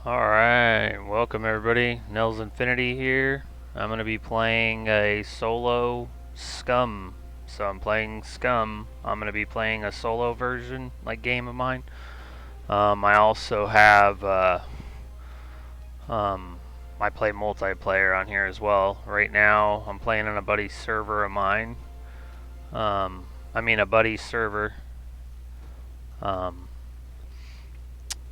Alright, welcome everybody. Nels Infinity here. I'm going to be playing a solo SCUM. So I'm playing SCUM. I'm going to be playing a solo version, like game of mine. I also have, I play multiplayer on here as well. Right now, I'm playing on a buddy server of mine. A buddy server. Um,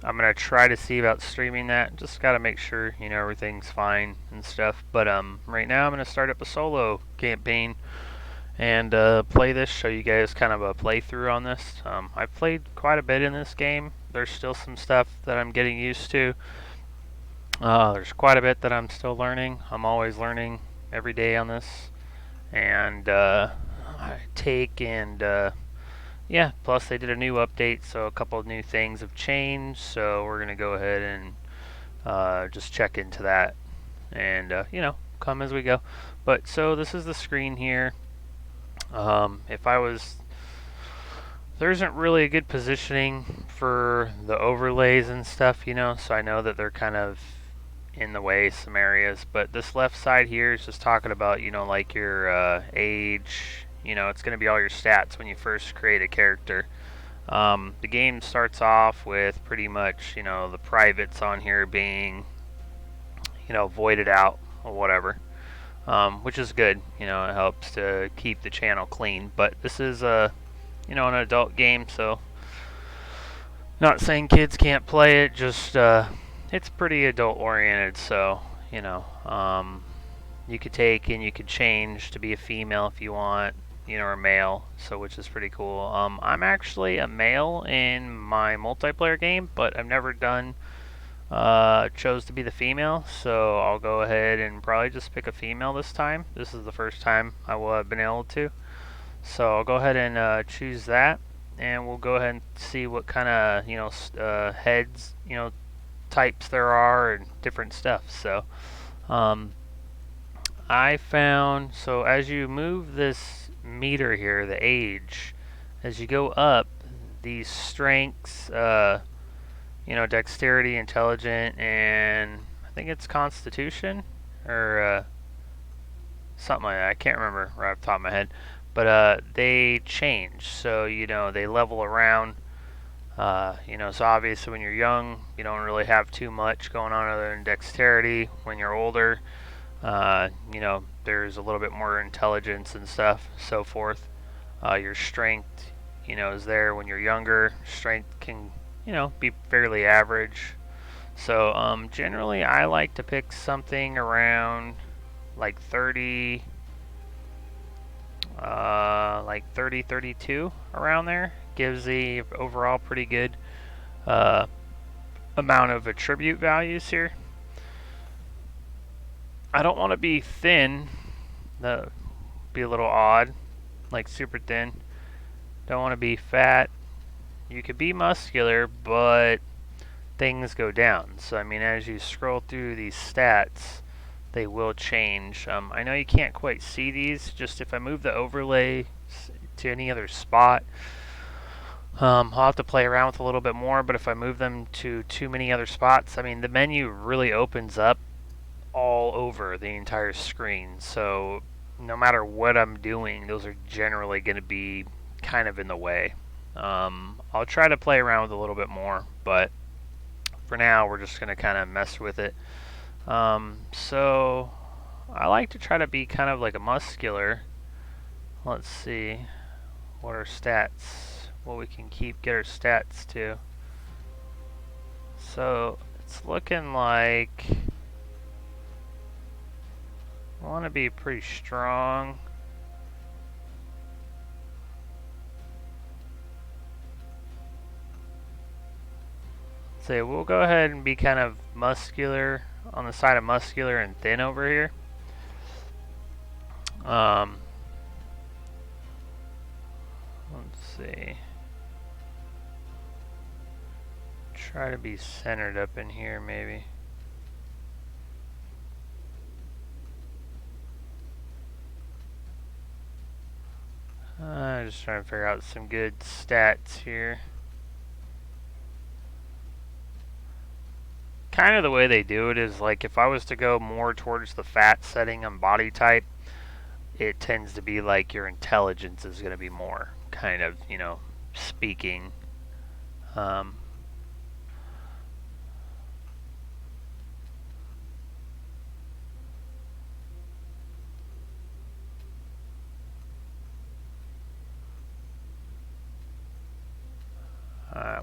I'm gonna try to see about streaming that. Just gotta make sure everything's fine and stuff. But right now I'm gonna start up a solo campaign and play this. Show you guys kind of a playthrough on this. I've played quite a bit in this game. There's still some stuff that I'm getting used to. There's quite a bit that I'm still learning. I'm always learning every day on this, and I take and yeah, plus they did a new update, so a couple of new things have changed, so we're going to go ahead and just check into that and, come as we go. But, so this is the screen here. If I was... There isn't really a good positioning for the overlays and stuff, so I know that they're kind of in the way some areas, but this left side here is just talking about, like your age. It's going to be all your stats when you first create a character. The game starts off with pretty much, the privates on here being, voided out or whatever, which is good. It helps to keep the channel clean. But this is an adult game, so not saying kids can't play it. Just it's pretty adult oriented, so you could take and you could change to be a female if you want, or male, so which is pretty cool. I'm actually a male in my multiplayer game, but I've never done chose to be the female, so I'll go ahead and probably just pick a female this time. This is the first time I will have been able to, so I'll go ahead and choose that, and we'll go ahead and see what kind of heads types there are and different stuff. So I found, so as you move this meter here, the age, as you go up, these strengths, dexterity, intelligent, and I think it's constitution, or something like that. I can't remember right off the top of my head. But they change, so, they level around. So obviously when you're young, you don't really have too much going on other than dexterity. When you're older, there's a little bit more intelligence and stuff, so forth. Your strength, is there when you're younger. Strength can, be fairly average. So, generally, I like to pick something around like 30, 32 around there. Gives the overall pretty good amount of attribute values here. I don't want to be thin. That would be a little odd, like super thin. Don't want to be fat. You could be muscular, but things go down. So, as you scroll through these stats, they will change. I know you can't quite see these. Just if I move the overlay to any other spot, I'll have to play around with a little bit more. But if I move them to too many other spots, the menu really opens up all over the entire screen. So no matter what I'm doing, those are generally going to be kind of in the way. I'll try to play around with a little bit more, but for now we're just going to kind of mess with it. So I like to try to be kind of like a muscular. Let's see what our stats, what we can get our stats to. So it's looking like I want to be pretty strong. So we'll go ahead and be kind of muscular, on the side of muscular and thin over here. Let's see. Try to be centered up in here, maybe. Just trying to figure out some good stats here. kind of the way they do it is like if I was to go more towards the fat setting on body type, it tends to be like your intelligence is going to be more kind of, speaking. Um,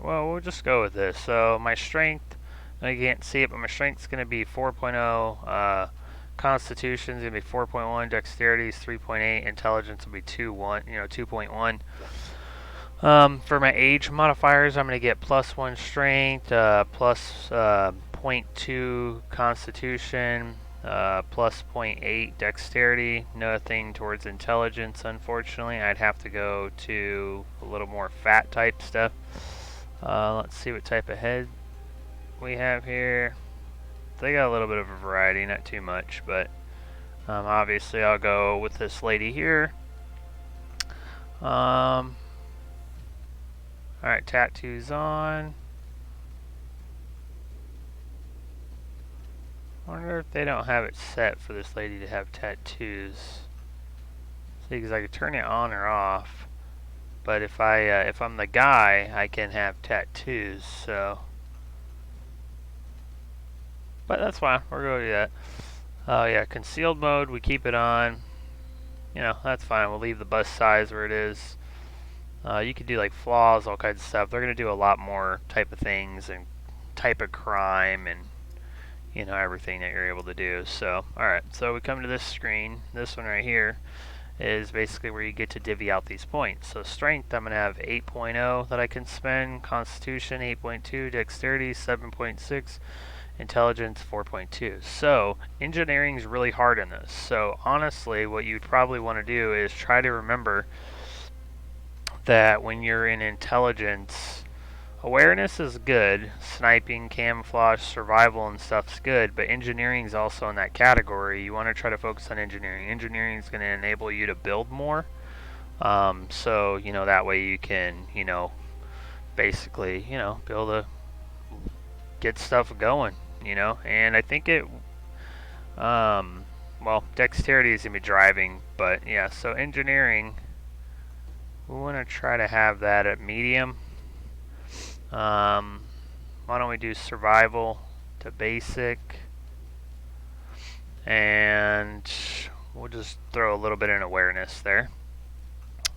well, we'll just go with this. So my strength, I can't see it, but my strength's going to be 4.0. Constitution's going to be 4.1. Dexterity is 3.8. Intelligence will be 2.1. For my age modifiers, I'm going to get +1 strength, plus zero point 0.2 constitution, plus zero point 0.8 dexterity. Nothing towards intelligence, unfortunately. I'd have to go to a little more fat type stuff. Let's see what type of head we have here. They got a little bit of a variety, not too much, but obviously I'll go with this lady here. Alright, tattoos on. I wonder if they don't have it set for this lady to have tattoos. See, because I could turn it on or off. But if I'm the guy, I can have tattoos, so. But that's fine, we're going to do that. Oh yeah, concealed mode, we keep it on. That's fine, we'll leave the bust size where it is. You could do like flaws, all kinds of stuff. They're going to do a lot more type of things and type of crime and everything that you're able to do. So, alright, so we come to this screen. This one right here is basically where you get to divvy out these points. So strength, I'm going to have 8.0 that I can spend. Constitution, 8.2. Dexterity, 7.6. Intelligence, 4.2. So engineering is really hard in this. So honestly, what you'd probably want to do is try to remember that when you're in intelligence, awareness is good, sniping, camouflage, survival and stuff's good, but engineering is also in that category. You want to try to focus on engineering. Engineering is going to enable you to build more. So, that way you can, basically, be able to get stuff going, and I think well, dexterity is going to be driving, but yeah, so engineering, we want to try to have that at medium. Why don't we do survival to basic, and we'll just throw a little bit in awareness there.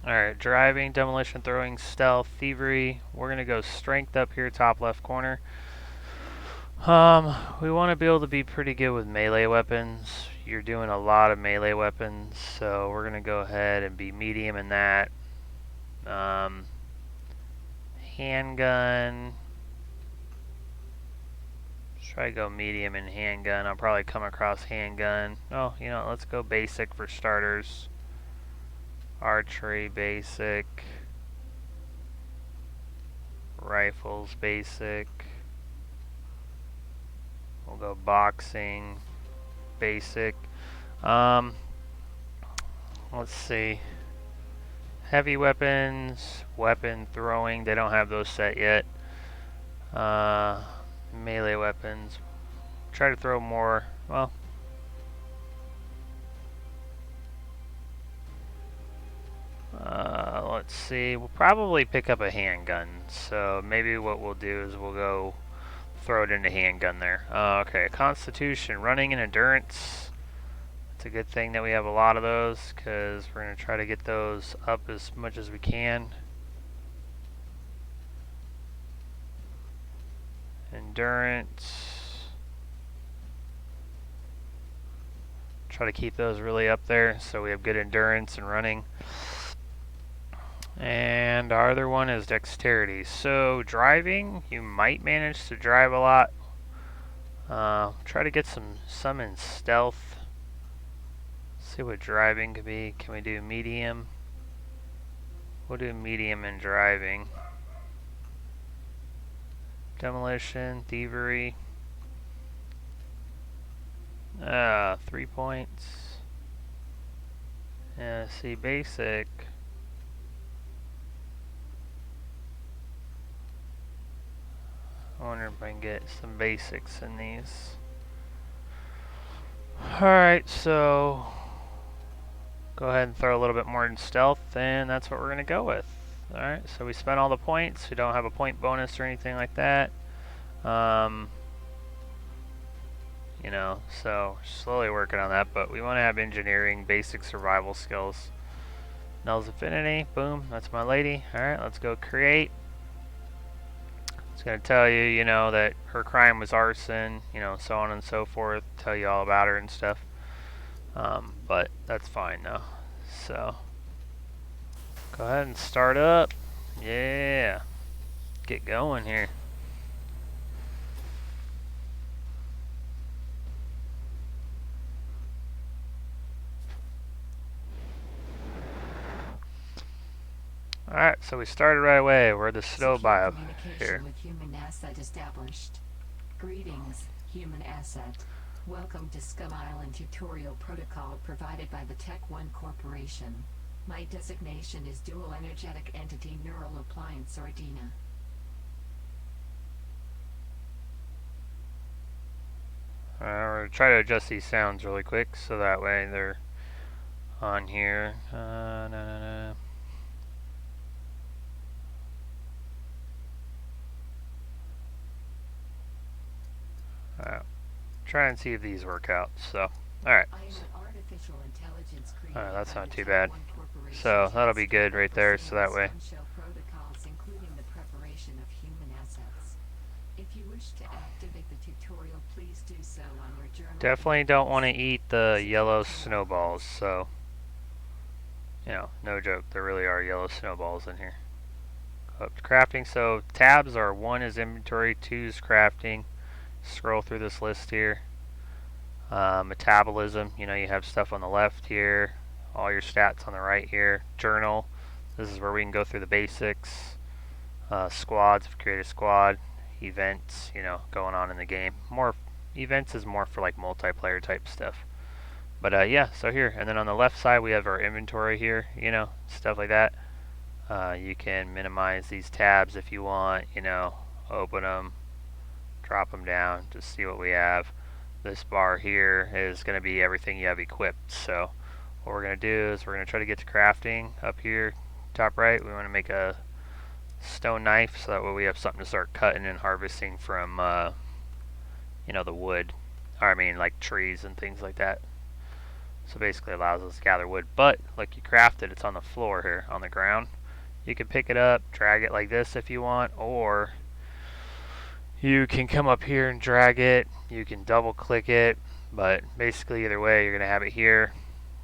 Alright, driving, demolition, throwing, stealth, thievery. We're going to go strength up here, top left corner. We want to be able to be pretty good with melee weapons. You're doing a lot of melee weapons, so we're going to go ahead and be medium in that. Handgun. Try to go medium in handgun. I'll probably come across handgun. Oh, let's go basic for starters. Archery, basic. Rifles, basic. We'll go boxing, basic. Let's see. Heavy weapons, weapon throwing. They don't have those set yet. Melee weapons. Try to throw more. Well, let's see. We'll probably pick up a handgun. So maybe what we'll do is we'll go throw it into handgun there. Okay, Constitution, running, and endurance. It's a good thing that we have a lot of those because we're going to try to get those up as much as we can. Endurance. Try to keep those really up there so we have good endurance and running. And our other one is dexterity. So driving, you might manage to drive a lot. Try to get some in stealth. See what driving could be. Can we do medium? We'll do medium in driving. Demolition, thievery. 3 points. Yeah, see, basic. I wonder if I can get some basics in these. Alright, so go ahead and throw a little bit more in stealth, and that's what we're going to go with. Alright, so we spent all the points. We don't have a point bonus or anything like that. You know, so slowly working on that, but we want to have engineering, basic survival skills. Nell's Affinity, boom, that's my lady. Alright, let's go create. It's going to tell you, you know, that her crime was arson, you know, so on and so forth, tell you all about her and stuff. But that's fine though. So, go ahead and start up. Yeah, get going here. Alright, so we started right away. We're the snow biome here. With human asset established. Greetings, human asset. Welcome to SCUM Island tutorial protocol provided by the Tech One Corporation. My designation is Dual Energetic Entity Neural Appliance or DINA. We're going to try to adjust these sounds really quick so that way they're on here. Try and see if these work out. So, alright. Alright, that's not too bad. So, that'll be good right there, so that way. Definitely don't want to eat the yellow snowballs, so, you know, no joke, there really are yellow snowballs in here. Go up to crafting, so tabs are 1 is inventory, 2 is crafting. Scroll through this list here. Metabolism, you know, you have stuff on the left here, all your stats on the right here. Journal, this is where we can go through the basics. Squads, if you create a squad. Events, you know, going on in the game. More events is more for like multiplayer type stuff. But yeah, so here, and then on the left side we have our inventory here, you know, stuff like that. You can minimize these tabs if you want, you know, open them, drop them down, just see what we have. This bar here is going to be everything you have equipped. So what we're going to do is we're going to try to get to crafting up here, top right. We want to make a stone knife so that way we have something to start cutting and harvesting from, you know, the wood. Or I mean, like trees and things like that. So basically it allows us to gather wood. But like you craft it, it's on the floor here, on the ground. You can pick it up, drag it like this if you want, or you can come up here and drag it. You can double click it, but basically either way you're going to have it here.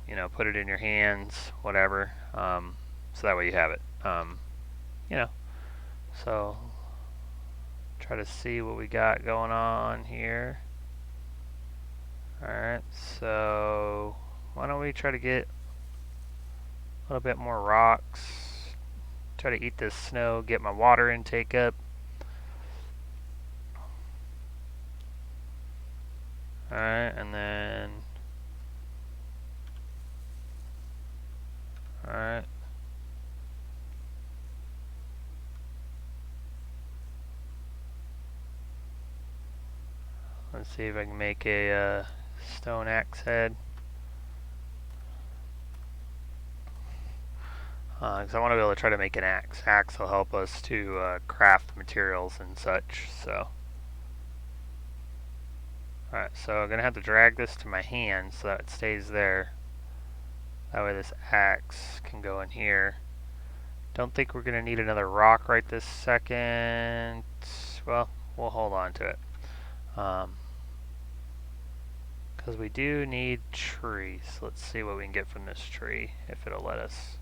You know, put it in your hands, whatever. So that way you have it. You know, so try to see what we got going on here. Alright, so why don't we try to get a little bit more rocks. Try to eat this snow, get my water intake up. Alright, and then alright. Let's see if I can make a stone axe head. Because I want to be able to try to make an axe. Axe will help us to craft materials and such. So, alright, so I'm going to have to drag this to my hand so that it stays there. That way this axe can go in here. Don't think we're going to need another rock right this second. Well, we'll hold on to it. Because we do need trees. Let's see what we can get from this tree, if it'll let us.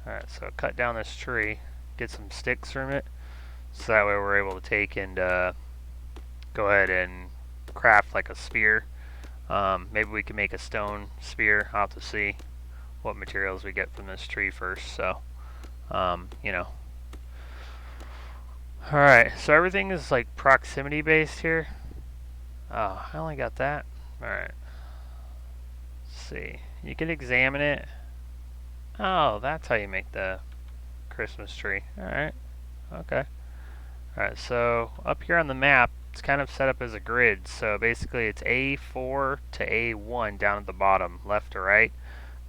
Alright, so cut down this tree, get some sticks from it, so that way we're able to take and go ahead and craft like a spear. Maybe we can make a stone spear. I'll have to see what materials we get from this tree first, so, you know. Alright, so everything is like proximity based here. Oh, I only got that. Alright. Let's see. You can examine it. Oh, that's how you make the Christmas tree. Alright. Okay. Alright, so up here on the map, it's kind of set up as a grid. So basically it's A4 to A1 down at the bottom, left to right.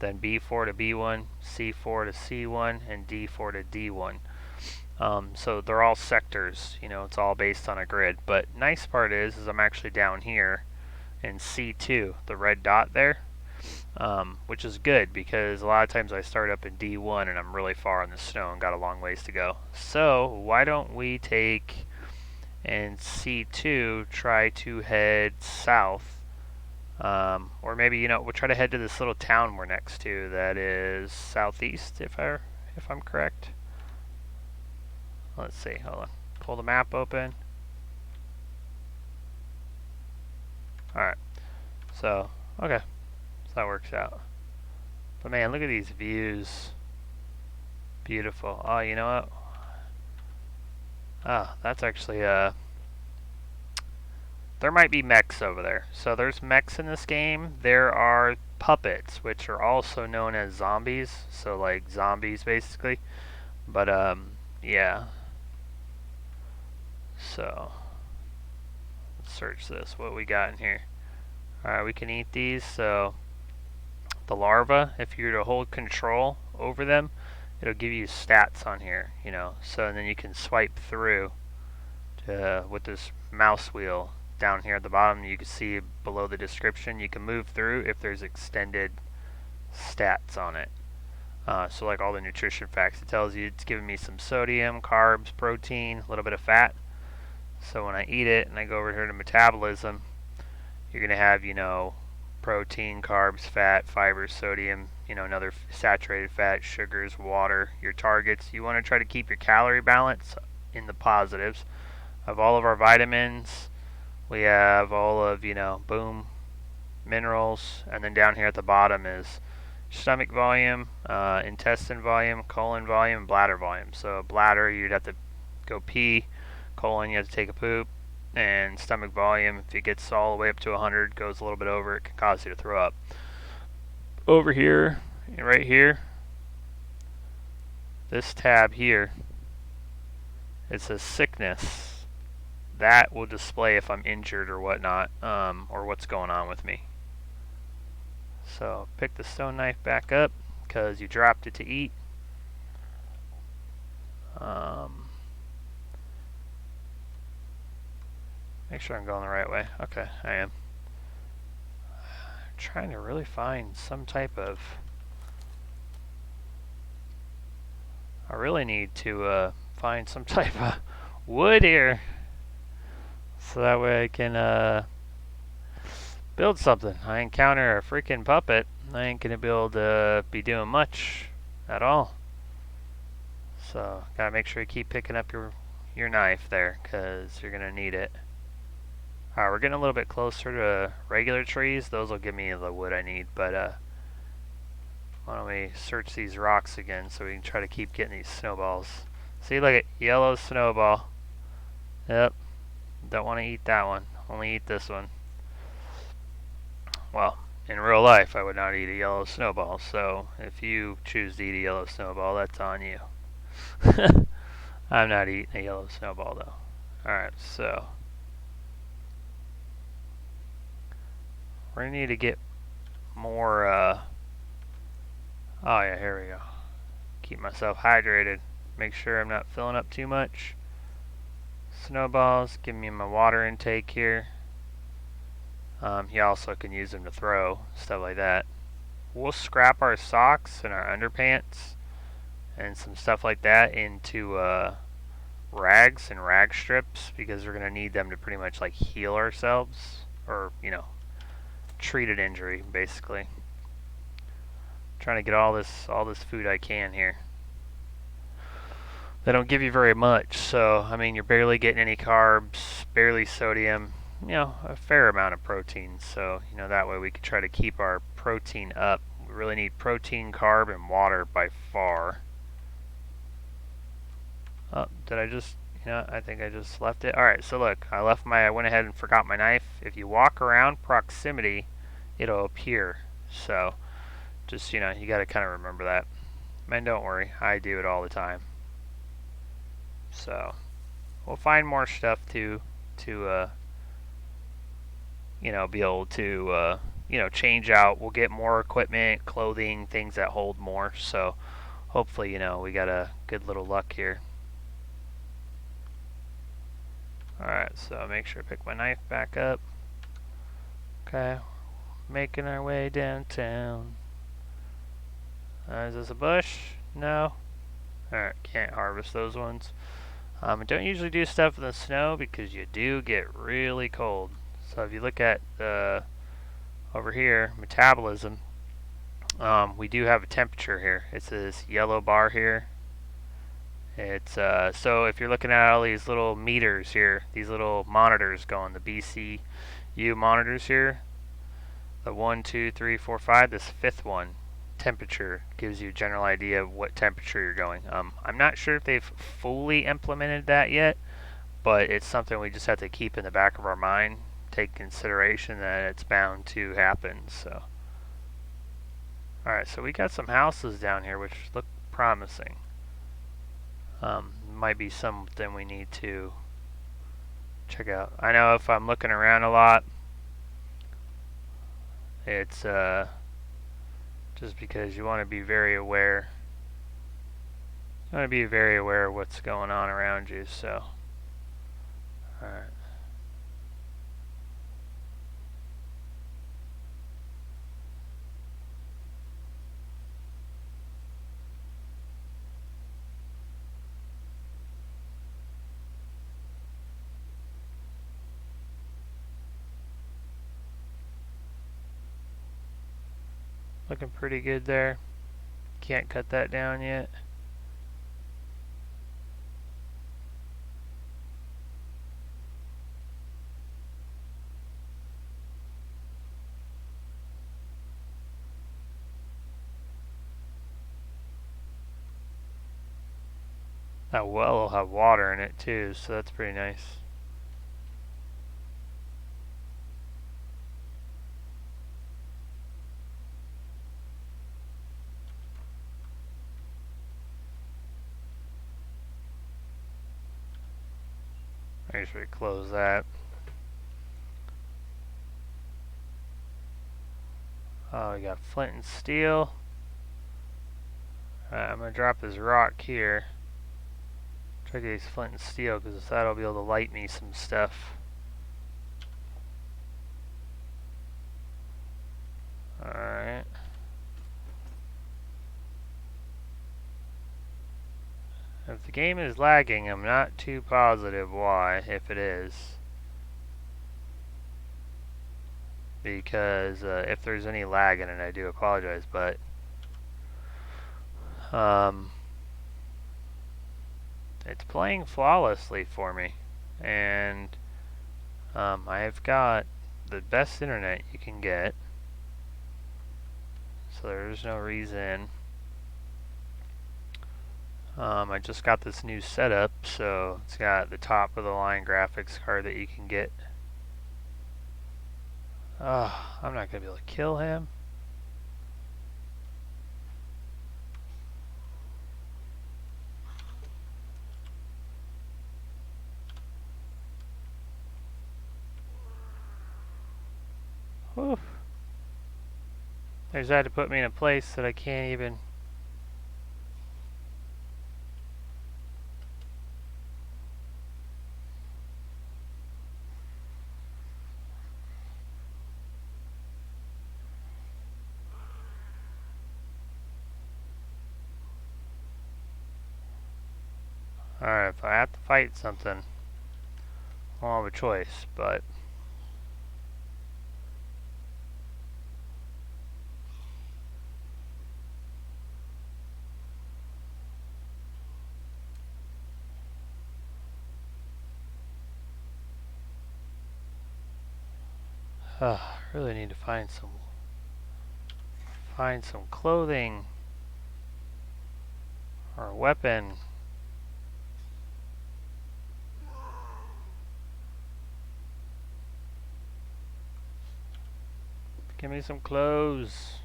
Then B4 to B1, C4 to C1, and D4 to D1. So they're all sectors, it's all based on a grid. But nice part is I'm actually down here in C2, the red dot there, which is good because a lot of times I start up in D1 and I'm really far in the snow and got a long ways to go. So why don't we take and C2 try to head south, or maybe we'll try to head to this little town we're next to that is southeast if I'm correct. Let's see, hold on. Pull the map open. Alright, so, okay. So that works out. But man, look at these views. Beautiful. Oh, you know what? Ah, that's actually, there might be mechs over there. So there's mechs in this game. There are puppets, which are also known as zombies. So like zombies, basically. But, yeah. So, let's search this. What we got in here? Alright, we can eat these. So, the larvae, if you were to hold control over them, it'll give you stats on here, So, and then you can swipe through with this mouse wheel down here at the bottom. You can see below the description. You can move through if there's extended stats on it. So, like all the nutrition facts, it tells you it's giving me some sodium, carbs, protein, a little bit of fat. So when I eat it and I go over here to metabolism, you're going to have, protein, carbs, fat, fiber, sodium, another saturated fat, sugars, water, your targets. You want to try to keep your calorie balance in the positives. Of all of our vitamins, we have all of, boom, minerals. And then down here at the bottom is stomach volume, intestine volume, colon volume, bladder volume. So bladder, you'd have to go pee. Colon, you have to take a poop. And stomach volume, if it gets all the way up to 100, goes a little bit over, it can cause you to throw up. Over here, right here, this tab here, it says sickness. That will display if I'm injured or whatnot, or what's going on with me. So pick the stone knife back up because you dropped it to eat. Make sure I'm going the right way. Okay, I am. I'm trying to really find some type of... I really need to find some type of wood here. So that way I can build something. I encounter a freaking puppet. I ain't gonna be able to be doing much at all. So gotta make sure you keep picking up your knife there, because you're gonna need it. Alright, we're getting a little bit closer to regular trees. Those will give me the wood I need, but why don't we search these rocks again so we can try to keep getting these snowballs. See, look at yellow snowball. Yep. Don't want to eat that one. Only eat this one. Well, in real life, I would not eat a yellow snowball. So if you choose to eat a yellow snowball, that's on you. I'm not eating a yellow snowball, though. Alright, so we're going to need to get more, oh yeah, here we go. Keep myself hydrated. Make sure I'm not filling up too much. Snowballs, give me my water intake here. You also can use them to throw, stuff like that. We'll scrap our socks and our underpants and some stuff like that into rags and rag strips, because we're going to need them to pretty much like heal ourselves, or, treat an injury, basically. Trying to get all this food I can here. They don't give you very much, so I mean you're barely getting any carbs, barely sodium, a fair amount of protein. So that way we can try to keep our protein up. We really need protein, carb, and water by far. Oh, did I just? I think I just left it. All right, so look, I went ahead and forgot my knife. If you walk around proximity, it'll appear. So just you got to kind of remember that. And don't worry, I do it all the time. So we'll find more stuff to you know, be able to you know, change out. We'll get more equipment, clothing, things that hold more. So hopefully, you know, we got a good little luck here. Alright, so make sure to pick my knife back up. Okay, making our way downtown. Is this a bush? No. Alright, can't harvest those ones. I don't usually do stuff in the snow because you do get really cold. So if you look at over here, metabolism, we do have a temperature here. It's this yellow bar here. It's so if you're looking at all these little meters here, these little monitors going, the BCU monitors here, the 1, 2, 3, 4, 5, this fifth one, temperature, gives you a general idea of what temperature you're going. I'm not sure if they've fully implemented that yet, but it's something we just have to keep in the back of our mind, take consideration that it's bound to happen. So, alright, so we got some houses down here which look promising. Might be something we need to check out. I know if I'm looking around a lot, it's just because you want to be very aware. You want to be very aware of what's going on around you. So, alright. Looking pretty good there. Can't cut that down yet. That well will have water in it too, so that's pretty nice. Make sure we close that. Oh, we got flint and steel. Alright, I'm going to drop this rock here. Try to get these flint and steel because that'll be able to light me some stuff. Alright. If the game is lagging, I'm not too positive why, if it is. Because if there's any lag in it, I do apologize, but it's playing flawlessly for me. And I've got the best internet you can get. So there's no reason. I just got this new setup, so it's got the top of the line graphics card that you can get. Oh, I'm not going to be able to kill him. Whew. They just had to put me in a place that I can't even... Alright, if I have to fight something, I don't have a choice, but... really need to find some clothing or a weapon. Give me some clothes.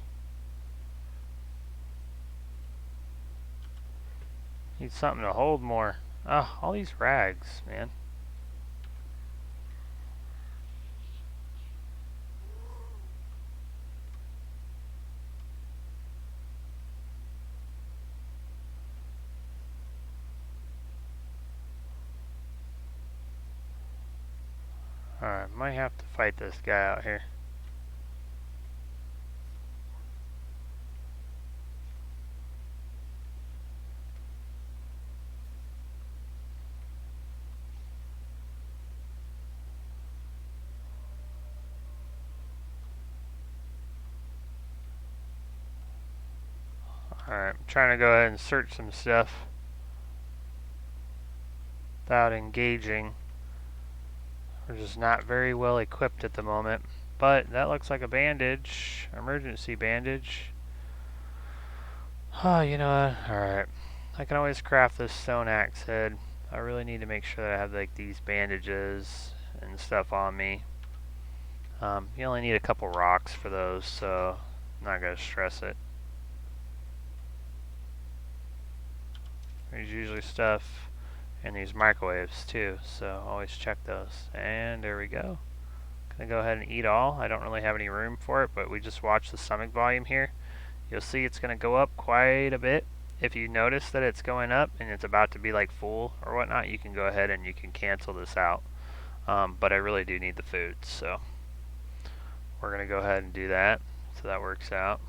Need something to hold more. Ah, all these rags, man. Alright, might have to fight this guy out here. Alright, I'm trying to go ahead and search some stuff without engaging. We're just not very well equipped at the moment. But that looks like a bandage. Emergency bandage. Oh, you know what? Alright. I can always craft this stone axe head. I really need to make sure that I have like these bandages and stuff on me. You only need a couple rocks for those, so I'm not going to stress it. There's usually stuff in these microwaves too, so always check those. And there we go. Gonna go ahead and eat all. I don't really have any room for it, but we just watch the stomach volume here. You'll see it's gonna go up quite a bit. If you notice that it's going up and it's about to be like full or whatnot, you can go ahead and you can cancel this out. But I really do need the food, so we're gonna go ahead and do that. So that works out.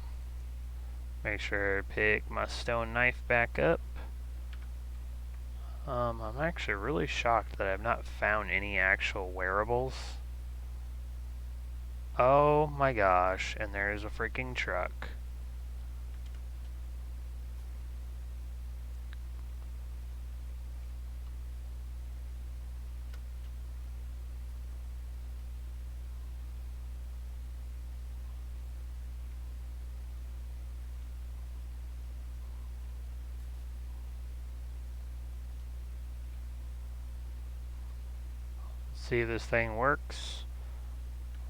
Make sure to pick my stone knife back up. I'm actually really shocked that I've not found any actual wearables. Oh my gosh, and there's a freaking truck. Let's see if this thing works.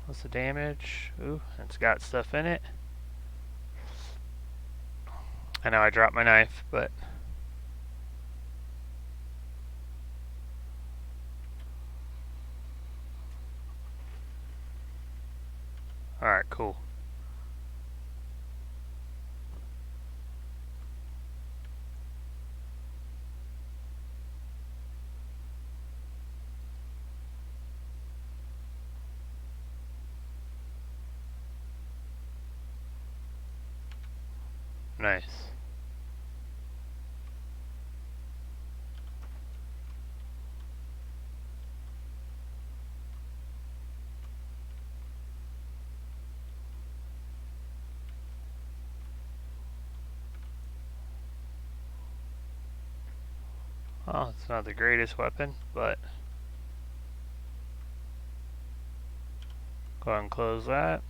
What's the damage? Ooh, it's got stuff in it. I know I dropped my knife, but alright, cool. Nice. Well, it's not the greatest weapon, but go ahead and close that.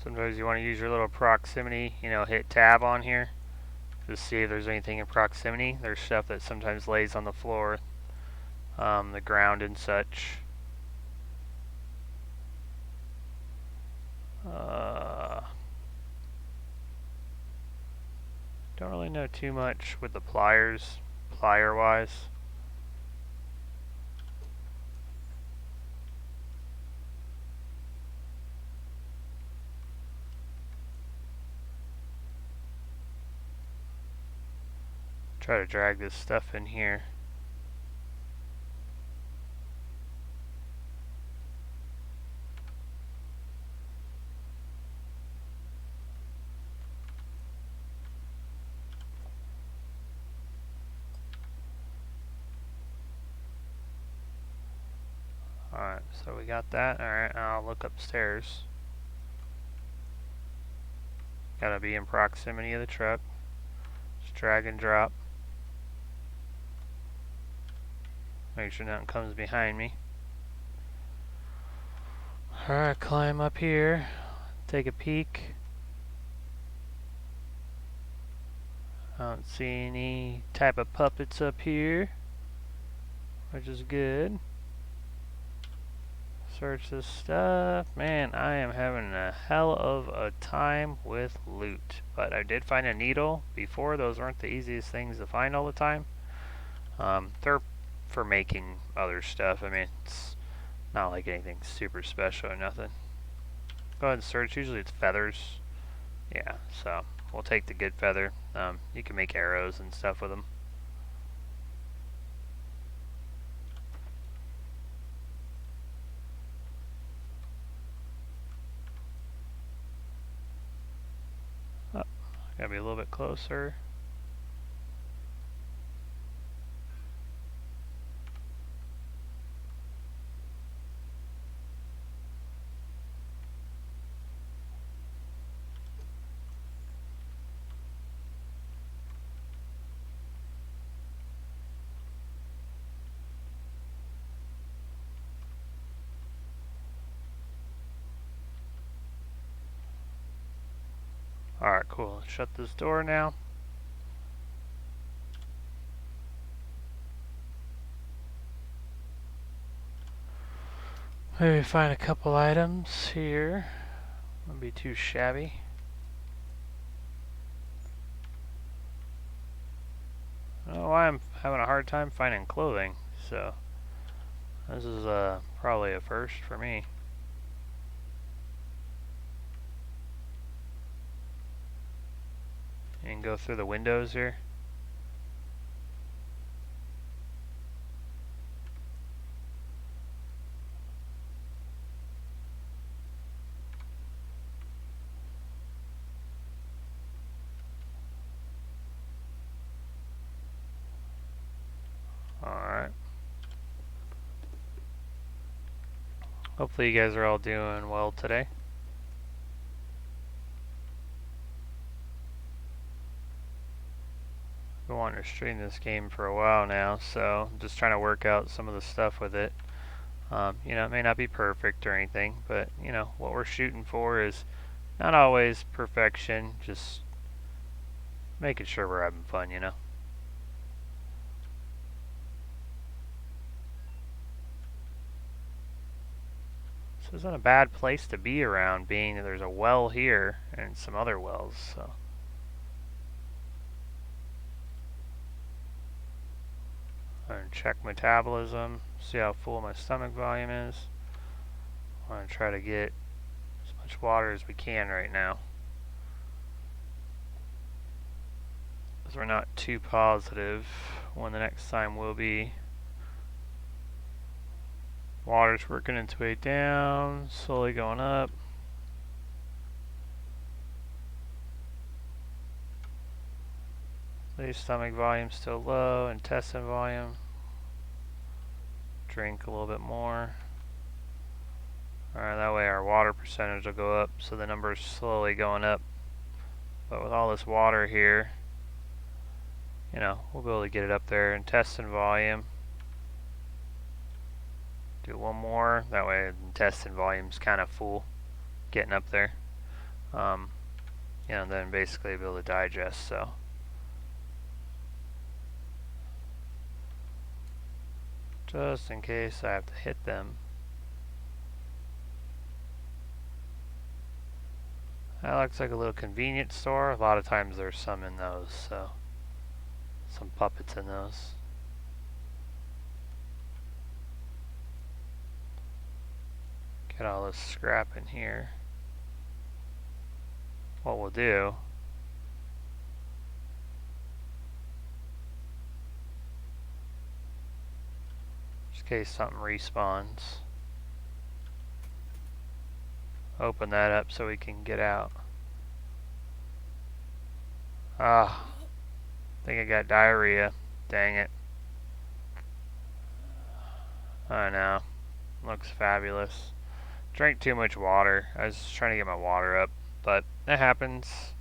Sometimes you want to use your little proximity, hit tab on here. Just see if there's anything in proximity. There's stuff that sometimes lays on the floor, the ground and such. Don't really know too much with the pliers, plier-wise. Try to drag this stuff in here. Alright, so we got that. Alright, I'll look upstairs. Gotta be in proximity of the truck. Just drag and drop. Make sure nothing comes behind me. Alright, climb up here. Take a peek. I don't see any type of puppets up here, which is good. search this stuff. Man, I am having a hell of a time with loot. But I did find a needle before. Those weren't the easiest things to find all the time. They're for making other stuff. I mean, it's not like anything super special or nothing. Go ahead and search. Usually it's feathers. Yeah, so we'll take the good feather. You can make arrows and stuff with them. Oh, gotta be a little bit closer. Alright, cool. Let's shut this door now. Maybe find a couple items here. Wouldn't be too shabby. I don't know why I'm having a hard time finding clothing, so this is probably a first for me. You can go through the windows here. Alright. Hopefully you guys are all doing well today. Been wanting to stream this game for a while now, so I'm just trying to work out some of the stuff with it. You know, it may not be perfect or anything, but you know, what we're shooting for is not always perfection, just making sure we're having fun, you know. This isn't a bad place to be around, being that there's a well here and some other wells, so. I'm going to check metabolism, see how full my stomach volume is. I'm going to try to get as much water as we can right now, because we're not too positive when the next time will be. Water's working its way down, slowly going up. The stomach volume still low, intestine volume. Drink a little bit more. Alright, that way our water percentage will go up, so the number's slowly going up. But with all this water here, you know, we'll be able to get it up there. Intestine volume. Do one more, that way the intestine volume's kind of full, getting up there. You know, then basically be able to digest, so. Just in case I have to hit them. That looks like a little convenience store. A lot of times there's some in those, so. Some puppets in those. Get all this scrap in here. What we'll do, just in case something respawns, open that up so we can get out. Ah, I think I got diarrhea. Dang it. I know. Looks fabulous. Drank too much water. I was just trying to get my water up, but that happens.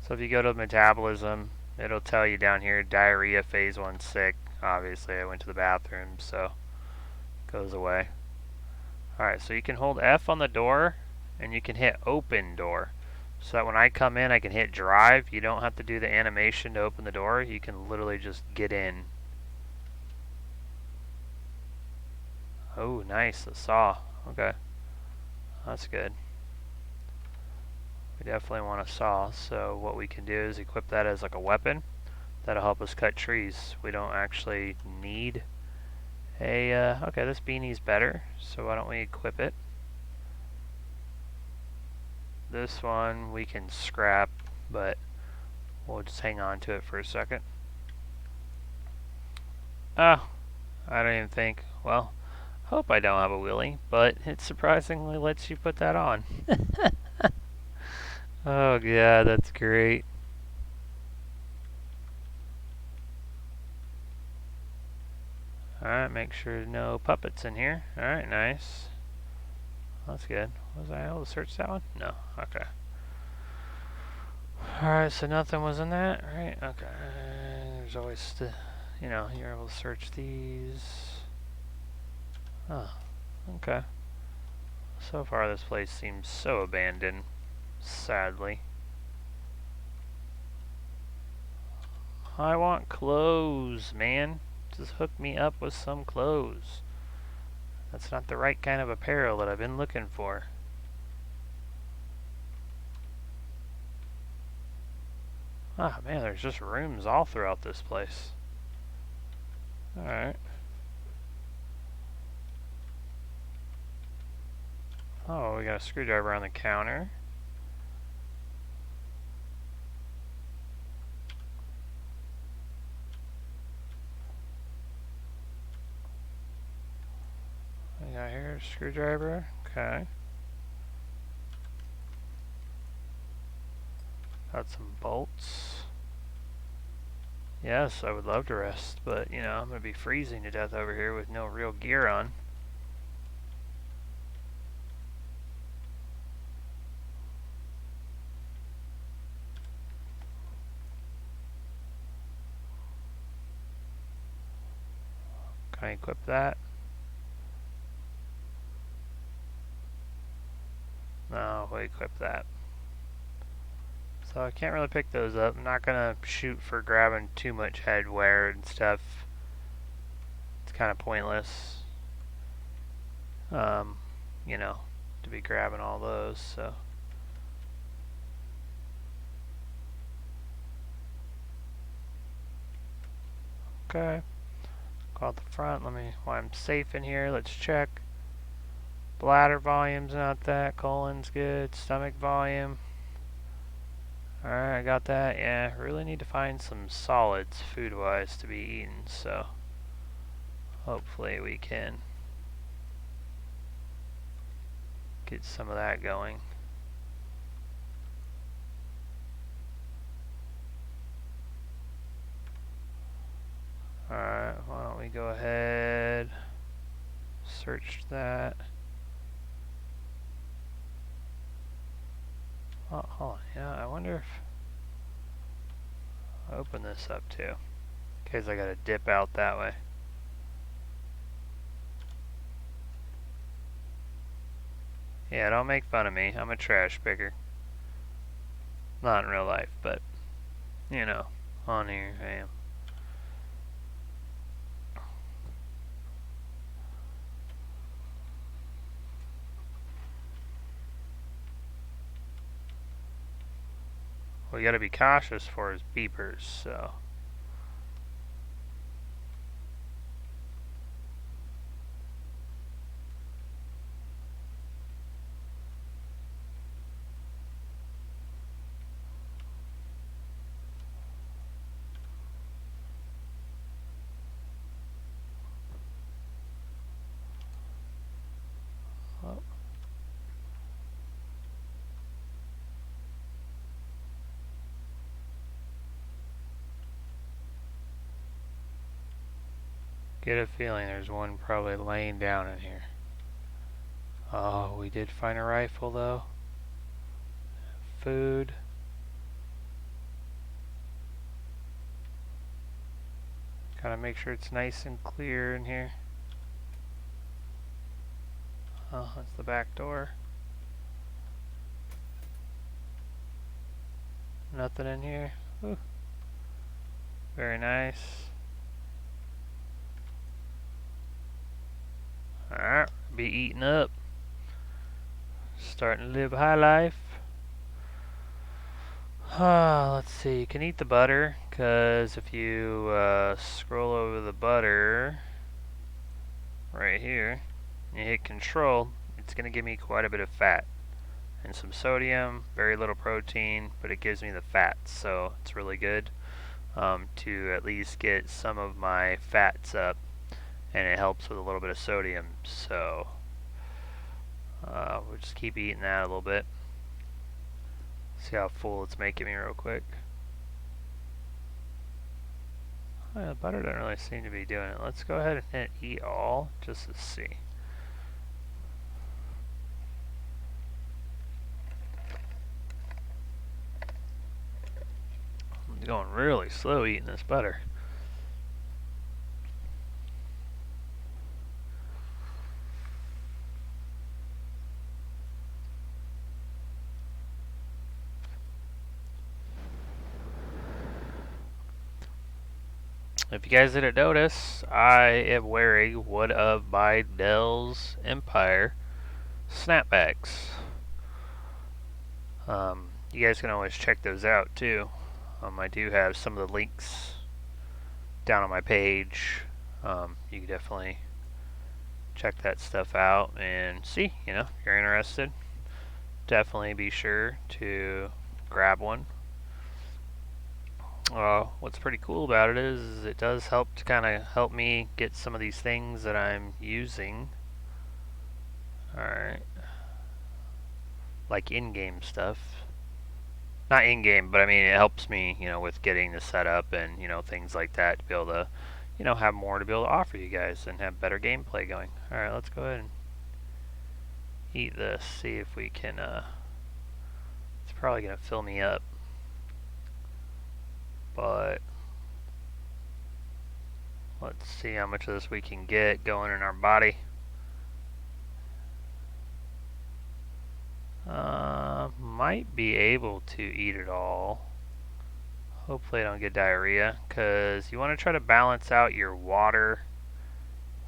So if you go to metabolism, it'll tell you down here, diarrhea phase 1 sick. Obviously, I went to the bathroom, so it goes away. Alright, so you can hold F on the door, and you can hit open door. So that when I come in, I can hit drive. You don't have to do the animation to open the door. You can literally just get in. Oh, nice, a saw. Okay. That's good. We definitely want a saw, so what we can do is equip that as like a weapon. That'll help us cut trees. We don't actually need a, okay, this beanie's better, so why don't we equip it? This one we can scrap, but we'll just hang on to it for a second. Oh, I don't even think, well, hope I don't have a wheelie, but it surprisingly lets you put that on. Oh yeah, that's great. Alright, make sure no puppets in here. Alright, nice. That's good. Was I able to search that one? No. Okay. Alright, so nothing was in that, right? Okay. There's always the, you're able to search these. Oh, okay. So far this place seems so abandoned, sadly. I want clothes, man. Just hook me up with some clothes. That's not the right kind of apparel that I've been looking for. Ah, man, there's just rooms all throughout this place. Alright. Oh, we got a screwdriver on the counter. We got here a screwdriver. Okay. Got some bolts. Yes, I would love to rest, but I'm gonna be freezing to death over here with no real gear on. Can I equip that? No, we'll equip that. So I can't really pick those up. I'm not gonna shoot for grabbing too much headwear and stuff. It's kind of pointless. Um, you know, to be grabbing all those, so. Okay. Go out the front. While I'm safe in here, let's check. Bladder volume's not that. Colon's good. Stomach volume. Alright, I got that. Yeah, really need to find some solids food-wise to be eaten, so hopefully we can get some of that going. Alright, why don't we go ahead, search that. Oh, hold on. Yeah, I wonder if I open this up too. In case I gotta dip out that way. Yeah, don't make fun of me. I'm a trash picker. Not in real life, but, on here I am. We gotta be cautious for his beepers, so. Oh. Get a feeling there's one probably laying down in here. Oh, we did find a rifle though. Food. Gotta make sure it's nice and clear in here. Oh, that's the back door. Nothing in here. Ooh. Very nice. Alright, be eating up. starting to live high life. Let's see. You can eat the butter, because if you scroll over the butter right here, and you hit control, it's going to give me quite a bit of fat and some sodium, very little protein, but it gives me the fats, so it's really good to at least get some of my fats up, and it helps with a little bit of sodium, so we'll just keep eating that a little bit. See how full it's making me real quick. The butter doesn't really seem to be doing it. Let's go ahead and hit eat all just to see. I'm going really slow eating this butter. If you guys didn't notice, I am wearing one of my Dell's Empire snapbacks. You guys can always check those out too. I do have some of the links down on my page. You can definitely check that stuff out and see, if you're interested. Definitely be sure to grab one. What's pretty cool about it is it does help to kind of help me get some of these things that I'm using. Alright. Like in-game stuff. Not in-game, but I mean it helps me, with getting the setup and, things like that to be able to, have more to be able to offer you guys and have better gameplay going. Alright, let's go ahead and eat this. See if we can, it's probably going to fill me up. But let's see how much of this we can get going in our body. Might be able to eat it all. Hopefully I don't get diarrhea, because you want to try to balance out your water.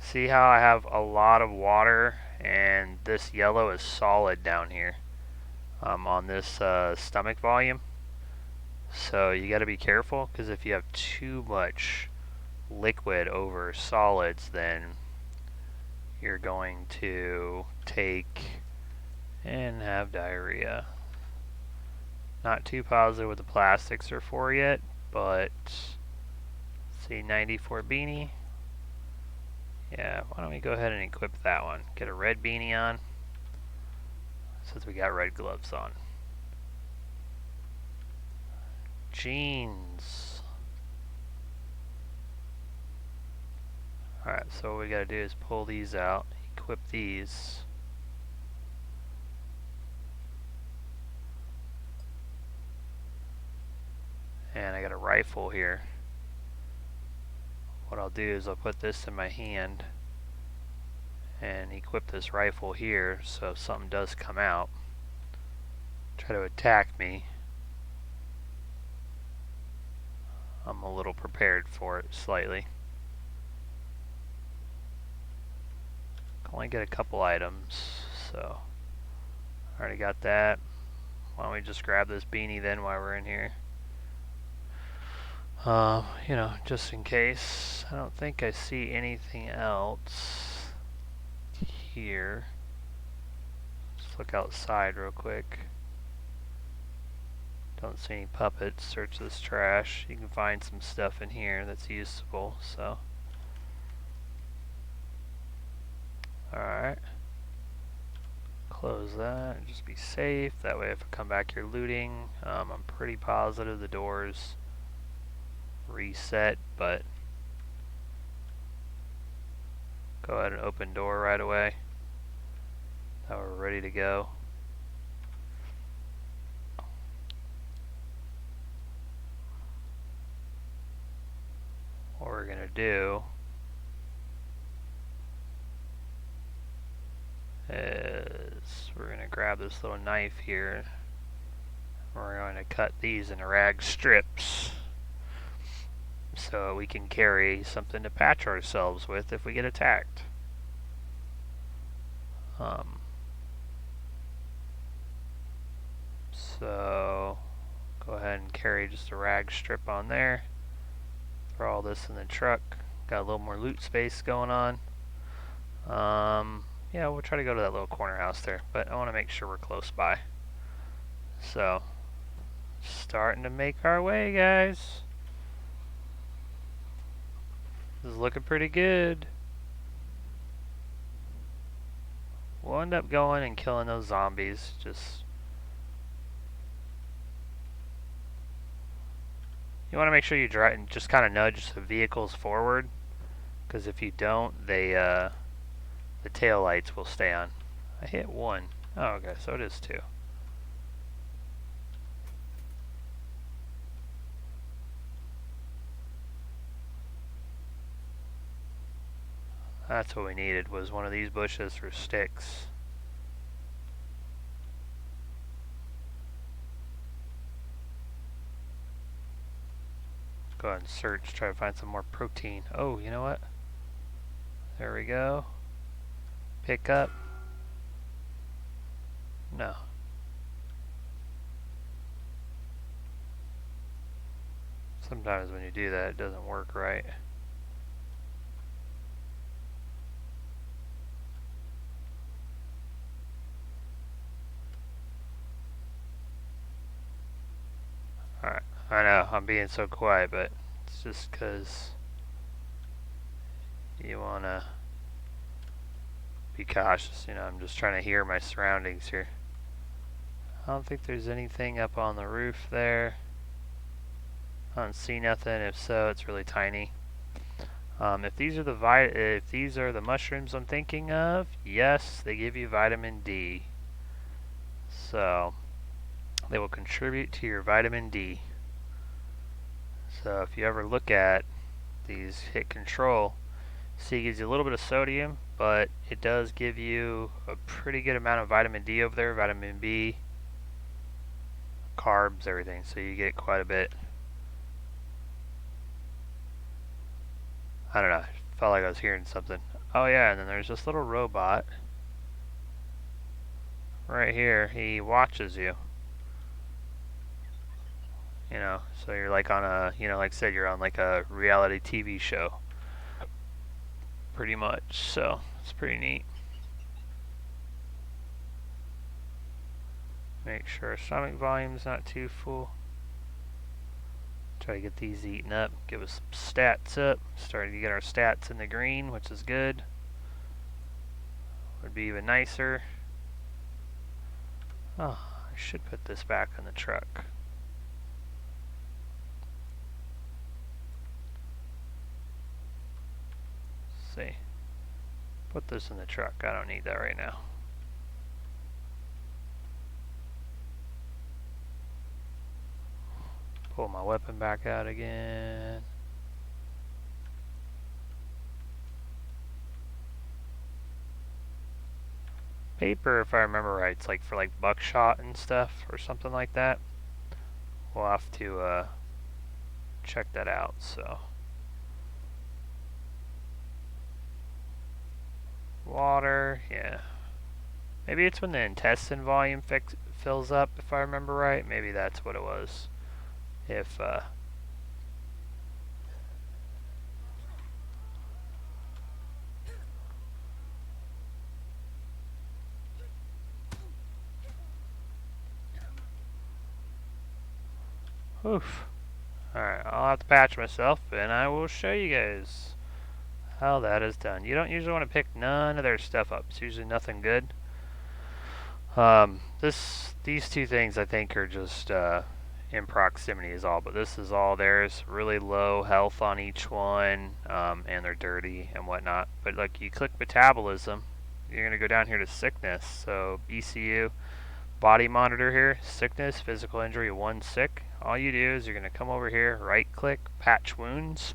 See how I have a lot of water and this yellow is solid down here on this stomach volume. So you got to be careful, because if you have too much liquid over solids, then you're going to take and have diarrhea. Not too positive what the plastics are for yet, but see, 94 beanie. Yeah, why don't we go ahead and equip that one. Get a red beanie on, since we got red gloves on. Jeans. Alright, so what we gotta do is pull these out, equip these. And I got a rifle here. What I'll do is I'll put this in my hand and equip this rifle here, so if something does come out, try to attack me, I'm a little prepared for it slightly. Can only get a couple items, so already got that. Why don't we just grab this beanie then while we're in here? Just in case. I don't think I see anything else here. Let's look outside real quick. Don't see any puppets. Search this trash. You can find some stuff in here that's useful, so. Alright. Close that and just be safe. That way if I come back here looting, I'm pretty positive the doors reset, but go ahead and open door right away. Now we're ready to go. What we're gonna do is we're gonna grab this little knife here. We're going to cut these into rag strips, so we can carry something to patch ourselves with if we get attacked. So go ahead and carry just a rag strip on there. Throw all this in the truck. Got a little more loot space going on. Yeah, we'll try to go to that little corner house there, but I want to make sure we're close by. So, starting to make our way, guys. This is looking pretty good. We'll end up going and killing those zombies. You want to make sure you drive and just kind of nudge the vehicles forward, because if you don't, the tail lights will stay on. I hit one. Oh, okay, so it is two. That's what we needed, was one of these bushes for sticks. Go ahead and search, try to find some more protein. Oh, you know what? There we go. Pick up. No. Sometimes when you do that, it doesn't work right. Alright, I know, I'm being so quiet, but it's just because you want to be cautious. You know, I'm just trying to hear my surroundings here. I don't think there's anything up on the roof there. I don't see nothing. If so, it's really tiny. If these are the mushrooms I'm thinking of, yes, they give you vitamin D. So they will contribute to your vitamin D. So if you ever look at these, hit control, see it gives you a little bit of sodium, but it does give you a pretty good amount of vitamin D over there, vitamin B, carbs, everything. So you get quite a bit. I don't know, I felt like I was hearing something. Oh yeah, and then there's this little robot right here. He watches you. You know, so you're like on a, you know, like I said, you're on like a reality TV show. Pretty much, so it's pretty neat. Make sure our stomach volume's not too full. Try to get these eaten up, give us some stats up. Starting to get our stats in the green, which is good. Would be even nicer. Oh, I should put this back in the truck. See. Put this in the truck. I don't need that right now. Pull my weapon back out again. Paper, if I remember right, it's like for like buckshot and stuff or something like that. We'll have to check that out. So water, yeah. Maybe it's when the intestine volume fills up, if I remember right. Maybe that's what it was. If oof. Alright, I'll have to patch myself and I will show you guys how that is done. You don't usually want to pick none of their stuff up. It's usually nothing good. These two things I think are just in proximity is all, but this is all theirs. Really low health on each one, and they're dirty and whatnot. But like you click metabolism, you're gonna go down here to sickness. So ECU, body monitor here, sickness, physical injury, 1 sick. All you do is you're gonna come over here, right click, patch wounds,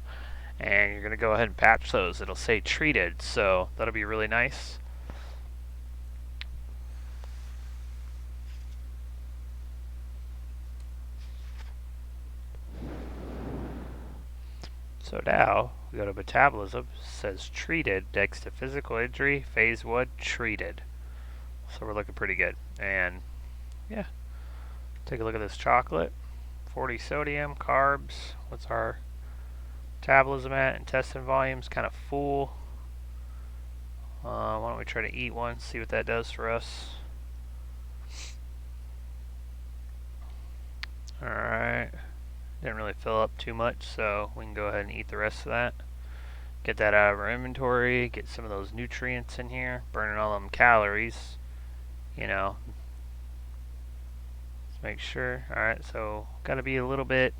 and you're gonna go ahead and patch those. It'll say treated, so that'll be really nice. So now we go to metabolism, says treated next to physical injury, phase 1 treated. So we're looking pretty good. And yeah, Take a look at this chocolate. 40 sodium, carbs. What's our metabolism at? Intestine volume's kind of full. Why don't we try to eat one, see what that does for us. Alright. Didn't really fill up too much, so we can go ahead and eat the rest of that. Get that out of our inventory, get some of those nutrients in here, burning all them calories, you know. Let's make sure. Alright, so gotta be a little bit,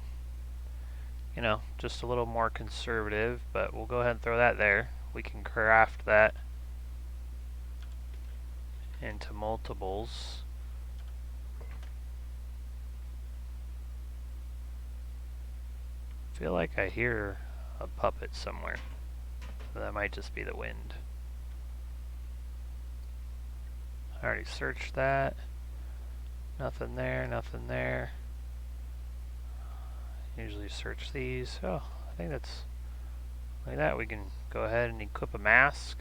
you know, just a little more conservative, but we'll go ahead and throw that there. We can craft that into multiples. I feel like I hear a puppet somewhere, but that might just be the wind. I already searched that. Nothing there, nothing there. Usually search these. Oh, I think that's like that. We can go ahead and equip a mask.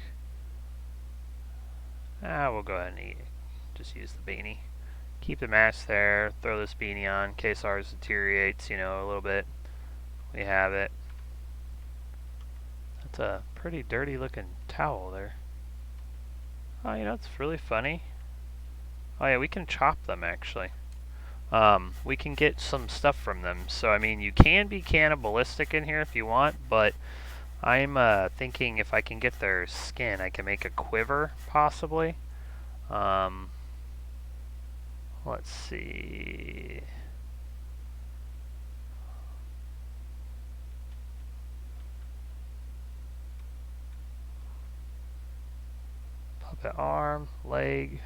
We'll go ahead and eat it. Just use the beanie. Keep the mask there. Throw this beanie on in case ours deteriorates, you know, a little bit. We have it. That's a pretty dirty looking towel there. Oh, you know, it's really funny. Oh yeah, we can chop them actually. We can get some stuff from them. So, I mean, you can be cannibalistic in here if you want, but I'm thinking if I can get their skin, I can make a quiver, possibly. Let's see. Puppet arm, leg.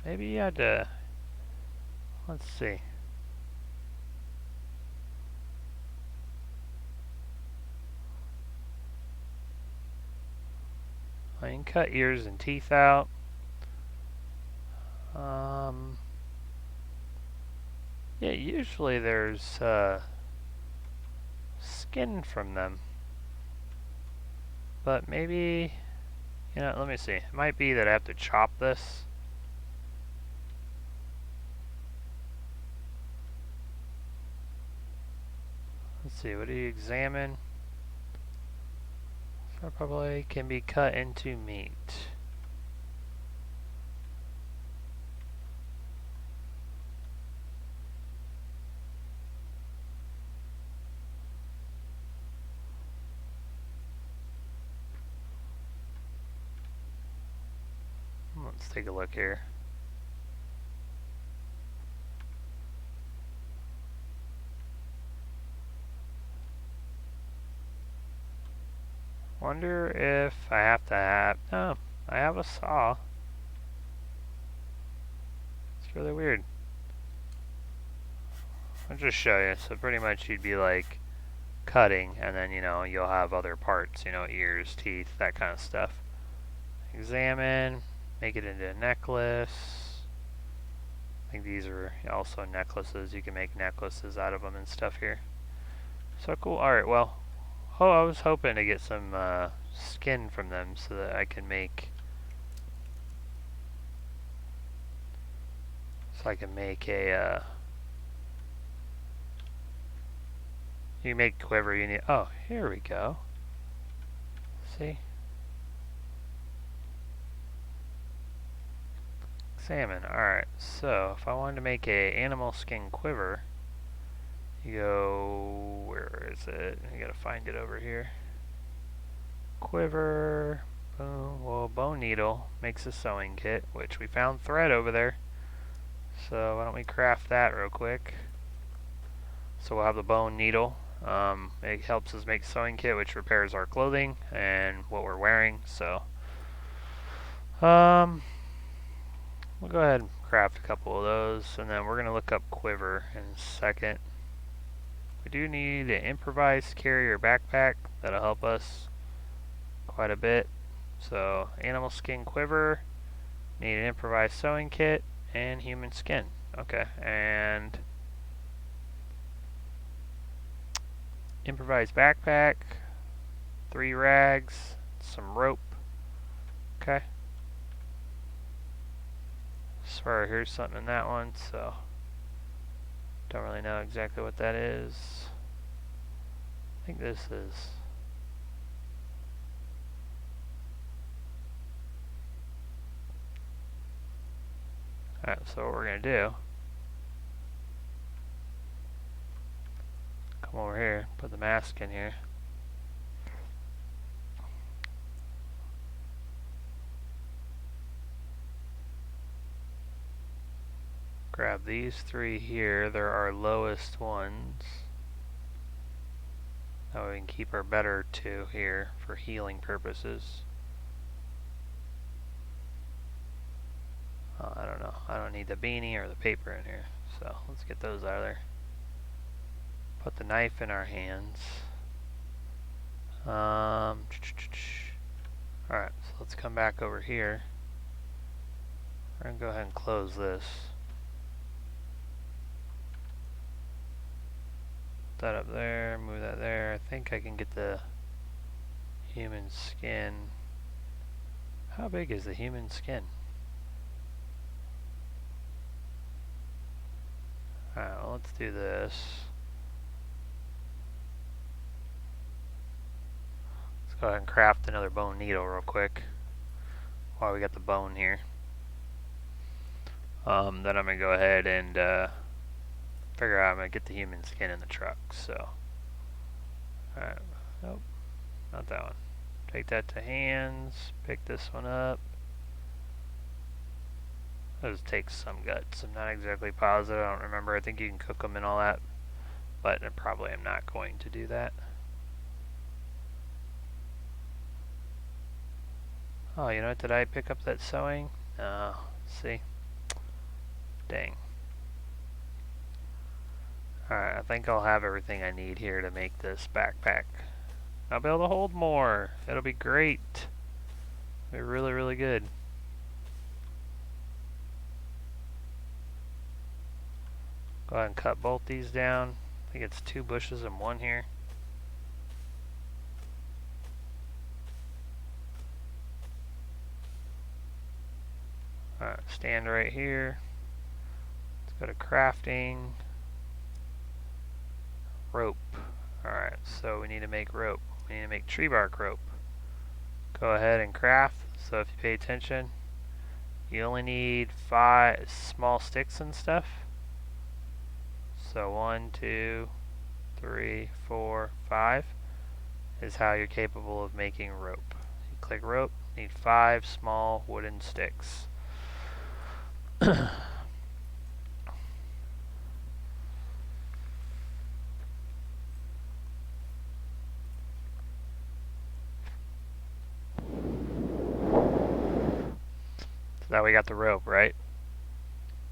Maybe you had to... Let's see. I can cut ears and teeth out. Yeah, usually there's skin from them. But maybe, you know, let me see. It might be that I have to chop this. Let's see, what do you examine? So probably can be cut into meat. Let's take a look here. Wonder if I have to have... No, I have a saw. It's really weird. I'll just show you. So pretty much you'd be like cutting, and then, you know, you'll have other parts, you know, ears, teeth, that kind of stuff. Examine, make it into a necklace. I think these are also necklaces. You can make necklaces out of them and stuff here. So cool. Alright, well, I was hoping to get some skin from them so that I can make... So I can make a... You make quiver, you need... Oh, here we go. See? Salmon. Alright, so if I wanted to make a animal skin quiver, you go... Where is it? You gotta find it over here. Quiver. Boom. Well, bone needle makes a sewing kit, which we found thread over there. So why don't we craft that real quick. So we'll have the bone needle. It helps us make sewing kit, which repairs our clothing and what we're wearing. So, we'll go ahead and craft a couple of those, and then we're gonna look up quiver in a second. We do need an improvised carrier backpack. That'll help us quite a bit. So, animal skin quiver, need an improvised sewing kit, and human skin. Okay, and improvised backpack, 3 rags, some rope. Okay. swear I heard something in that one, so don't really know exactly what that is. I think this is... Alright, so what we're going to do, come over here, put the mask in here. Grab these three here, they're our lowest ones. That way we can keep our better two here for healing purposes. I don't know, I don't need the beanie or the paper in here, so let's get those out of there. Put the knife in our hands. Alright, so let's come back over here. We're going to go ahead and close this. Put that up there, move that there. I think I can get the human skin. How big is the human skin? Alright, well, let's do this. Let's go ahead and craft another bone needle real quick while we got the bone here. Then I'm going to go ahead and figure out I'm going to get the human skin in the truck. So, alright, nope, not that one. Take that to hands, pick this one up. Those take some guts. I'm not exactly positive. I don't remember. I think you can cook them and all that, but I probably am not going to do that. Oh, you know what? Did I pick up that sewing? No. See? Dang. Alright, I think I'll have everything I need here to make this backpack. I'll be able to hold more. It'll be great. It'll be really, really good. Go ahead and cut both these down. I think it's 2 bushes and 1 here. Alright, stand right here. Let's go to crafting. Rope. Alright, so we need to make rope. We need to make tree bark rope. Go ahead and craft. So if you pay attention, you only need 5 small sticks and stuff. So 1, 2, 3, 4, 5 is how you're capable of making rope. You click rope, need 5 small wooden sticks. So now we got the rope, right?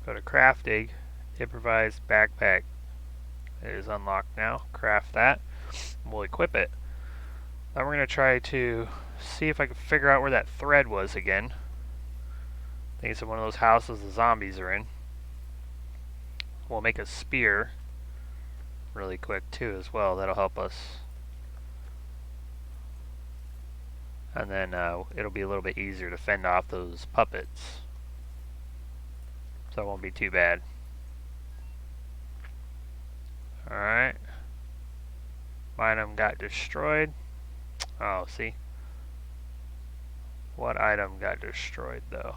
Go to crafting, improvise backpack. It is unlocked now. Craft that. We'll equip it. Now we're going to try to see if I can figure out where that thread was again. I think it's in one of those houses the zombies are in. We'll make a spear really quick too as well. That'll help us. And then it'll be a little bit easier to fend off those puppets. So it won't be too bad. Alright. My item got destroyed. Oh, see? What item got destroyed though?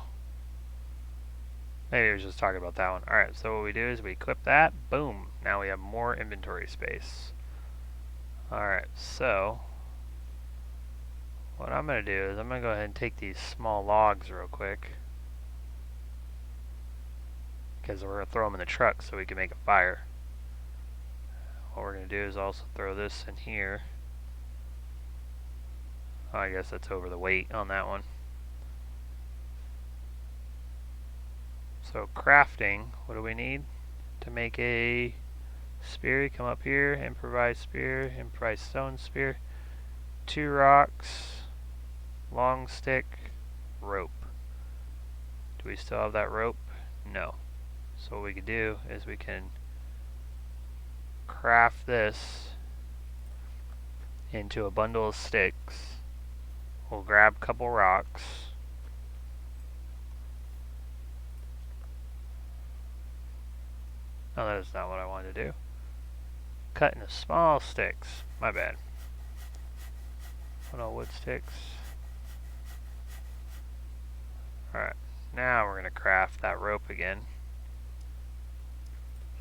Maybe I was just talking about that one. Alright, so what we do is we equip that. Boom. Now we have more inventory space. Alright, so what I'm going to do is I'm going to go ahead and take these small logs real quick. Because we're going to throw them in the truck so we can make a fire. What we're going to do is also throw this in here. Oh, I guess that's over the weight on that one. So crafting, what do we need to make a spear? You come up here, improvise spear, improvise stone spear, 2 rocks, long stick, rope. Do we still have that rope? No. So what we can do is we can craft this into a bundle of sticks. We'll grab a couple rocks. Oh, that is not what I wanted to do. Cut into small sticks. My bad. Little wood sticks. Alright, now we're going to craft that rope again.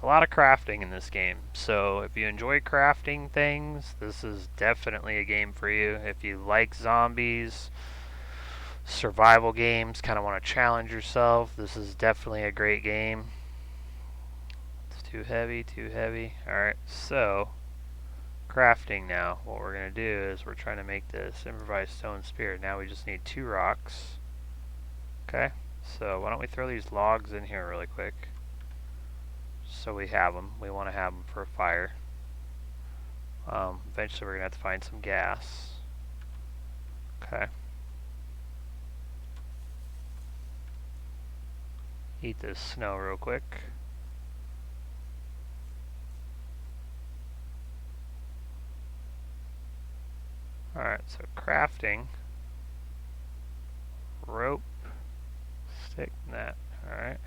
A lot of crafting in this game, so if you enjoy crafting things, this is definitely a game for you. If you like zombies, survival games, kind of want to challenge yourself, this is definitely a great game. It's too heavy, too heavy. Alright, so crafting now. What we're going to do is we're trying to make this improvised stone spear. Now we just need 2 rocks. Okay, so why don't we throw these logs in here really quick. So we have them. We want to have them for a fire. Eventually we're going to have to find some gas. Okay. Eat this snow real quick. Alright, so crafting. Rope. Stick net. Alright.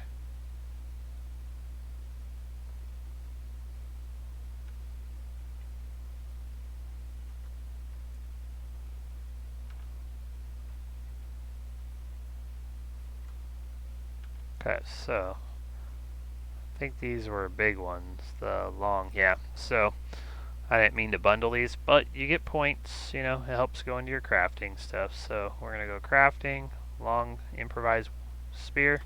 Okay, so I think these were big ones. The long, yeah. So I didn't mean to bundle these, but you get points, you know, it helps go into your crafting stuff. So we're going to go crafting, long improvised spear.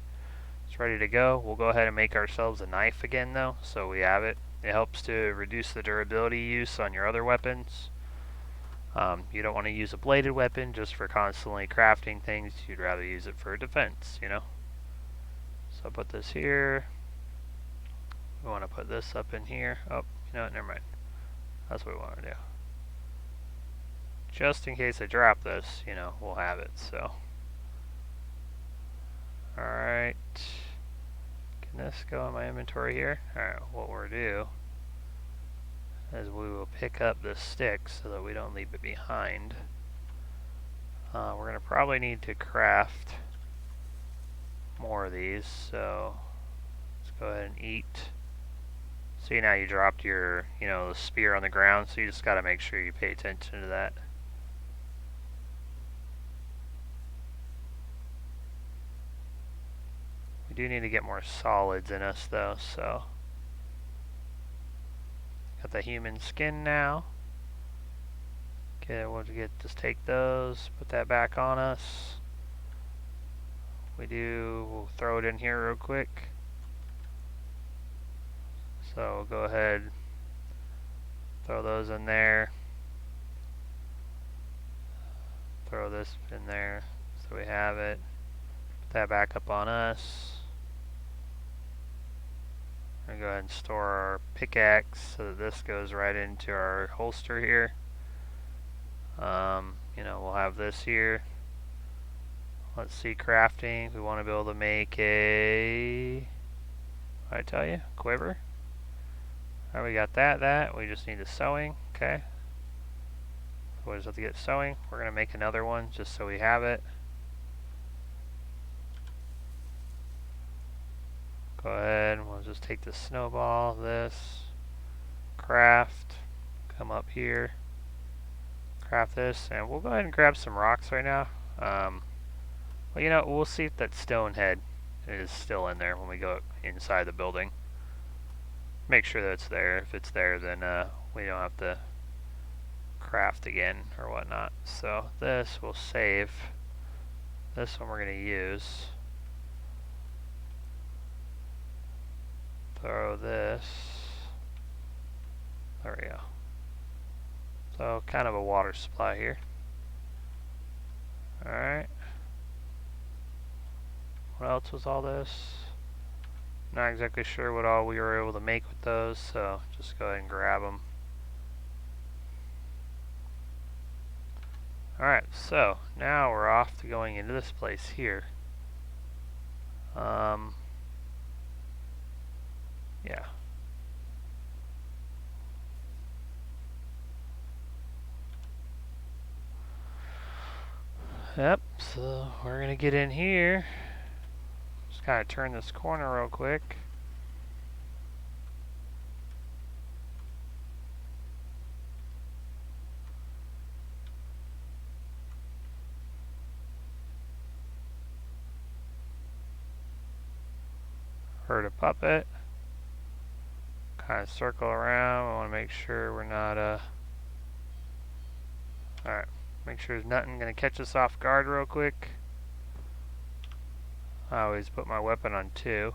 It's ready to go. We'll go ahead and make ourselves a knife again though, so we have it. It helps to reduce the durability use on your other weapons. You don't want to use a bladed weapon just for constantly crafting things. You'd rather use it for defense, you know. So I'll put this here. We want to put this up in here. Oh, you know what, never mind. That's what we want to do. Just in case I drop this, you know, we'll have it, so. Alright. Can this go in my inventory here? Alright, what we'll do is we will pick up this stick so that we don't leave it behind. We're going to probably need to craft more of these, so let's go ahead and eat. See, now you dropped your, you know, the spear on the ground, so you just got to make sure you pay attention to that. We do need to get more solids in us though, so got the human skin now. Okay, just take those, put that back on us. We'll throw it in here real quick. So we'll go ahead, throw those in there. Throw this in there so we have it. Put that back up on us. We're going to go ahead and store our pickaxe so that this goes right into our holster here. You know, we'll have this here. Let's see, crafting. We want to be able to make a, what did I tell you? Quiver. Alright, we got that. We just need the sewing. Okay. So we just have to get sewing. We're going to make another one just so we have it. Go ahead, we'll just take the snowball, this, craft, come up here, craft this, and we'll go ahead and grab some rocks right now. Well, you know, we'll see if that stone head is still in there when we go inside the building. Make sure that it's there. If it's there, then we don't have to craft again or whatnot. So this we'll save. This one we're going to use. Throw this. There we go. So kind of a water supply here. Alright. What else was all this? Not exactly sure what all we were able to make with those, so just go ahead and grab them. Alright, so now we're off to going into this place here. Yeah. Yep, so we're gonna get in here. Just kind of turn this corner real quick. Herd a puppet. Kind of circle around. I want to make sure we're not, alright. Make sure there's nothing going to catch us off guard real quick. I always put my weapon on 2.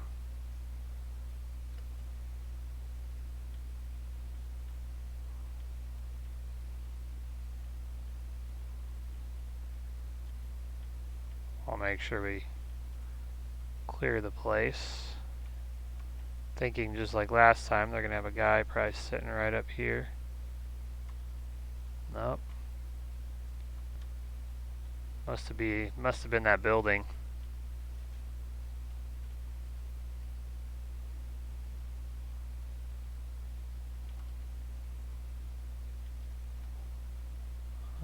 I'll make sure we clear the place. Thinking just like last time, they're going to have a guy probably sitting right up here. Nope. Must have been that building.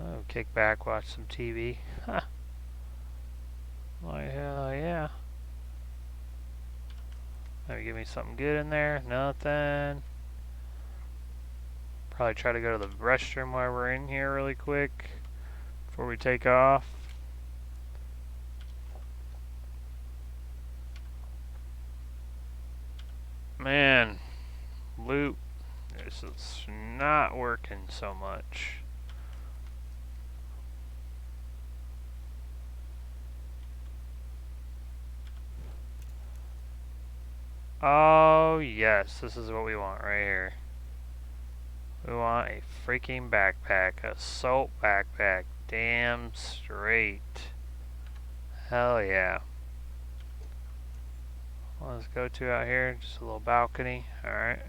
Oh, kick back, watch some TV. Huh. Why hell yeah. Maybe give me something good in there. Nothing. Probably try to go to the restroom while we're in here really quick before we take off. Man, loot. This is not working so much. Oh, yes, this is what we want right here. We want a freaking backpack, assault backpack. Damn straight. Hell yeah. Let's go to out here, just a little balcony. Alright.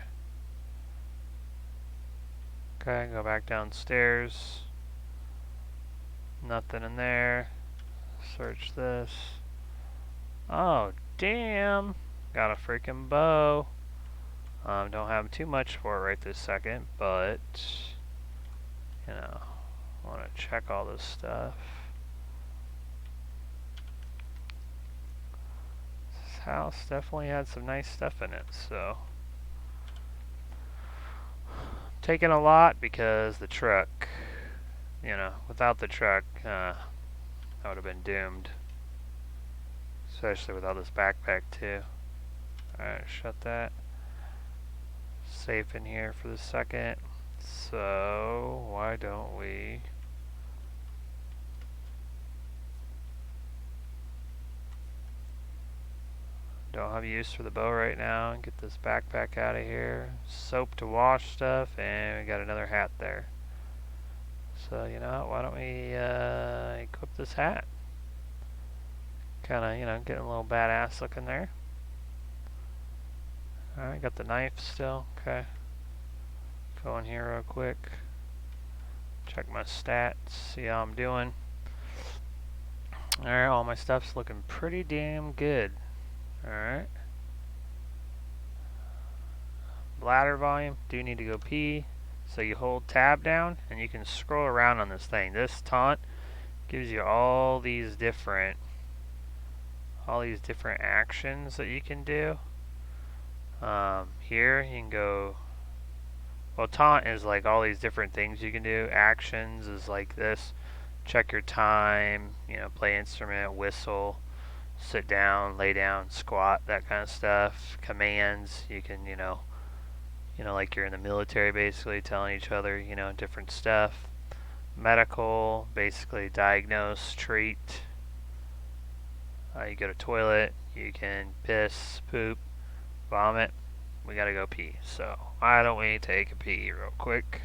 Okay, go back downstairs. Nothing in there. Search this. Oh, damn. Got a freaking bow. Don't have too much for it right this second, but, you know, I want to check all this stuff. This house definitely had some nice stuff in it, so. Taking a lot because the truck, you know, without the truck, I would have been doomed. Especially without this backpack, too. Alright, shut that. Safe in here for the second. So, why don't we... Don't have use for the bow right now. Get this backpack out of here. Soap to wash stuff, and we got another hat there. So, you know, why don't we equip this hat? Kind of, you know, getting a little badass looking there. Alright, got the knife still. Okay. Go in here real quick. Check my stats, see how I'm doing. Alright, all my stuff's looking pretty damn good. Alright. Bladder volume, do need to go pee. So you hold tab down and you can scroll around on this thing. This taunt gives you all these different actions that you can do. Here you can go, well, taunt is like all these different things you can do. Actions is like this: check your time, you know, play instrument, whistle, sit down, lay down, squat, that kind of stuff. Commands, you can, you know, like you're in the military, basically telling each other, you know, different stuff. Medical, basically diagnose, treat. You go to toilet, you can piss, poop, vomit. We gotta go pee, so why don't we take a pee real quick?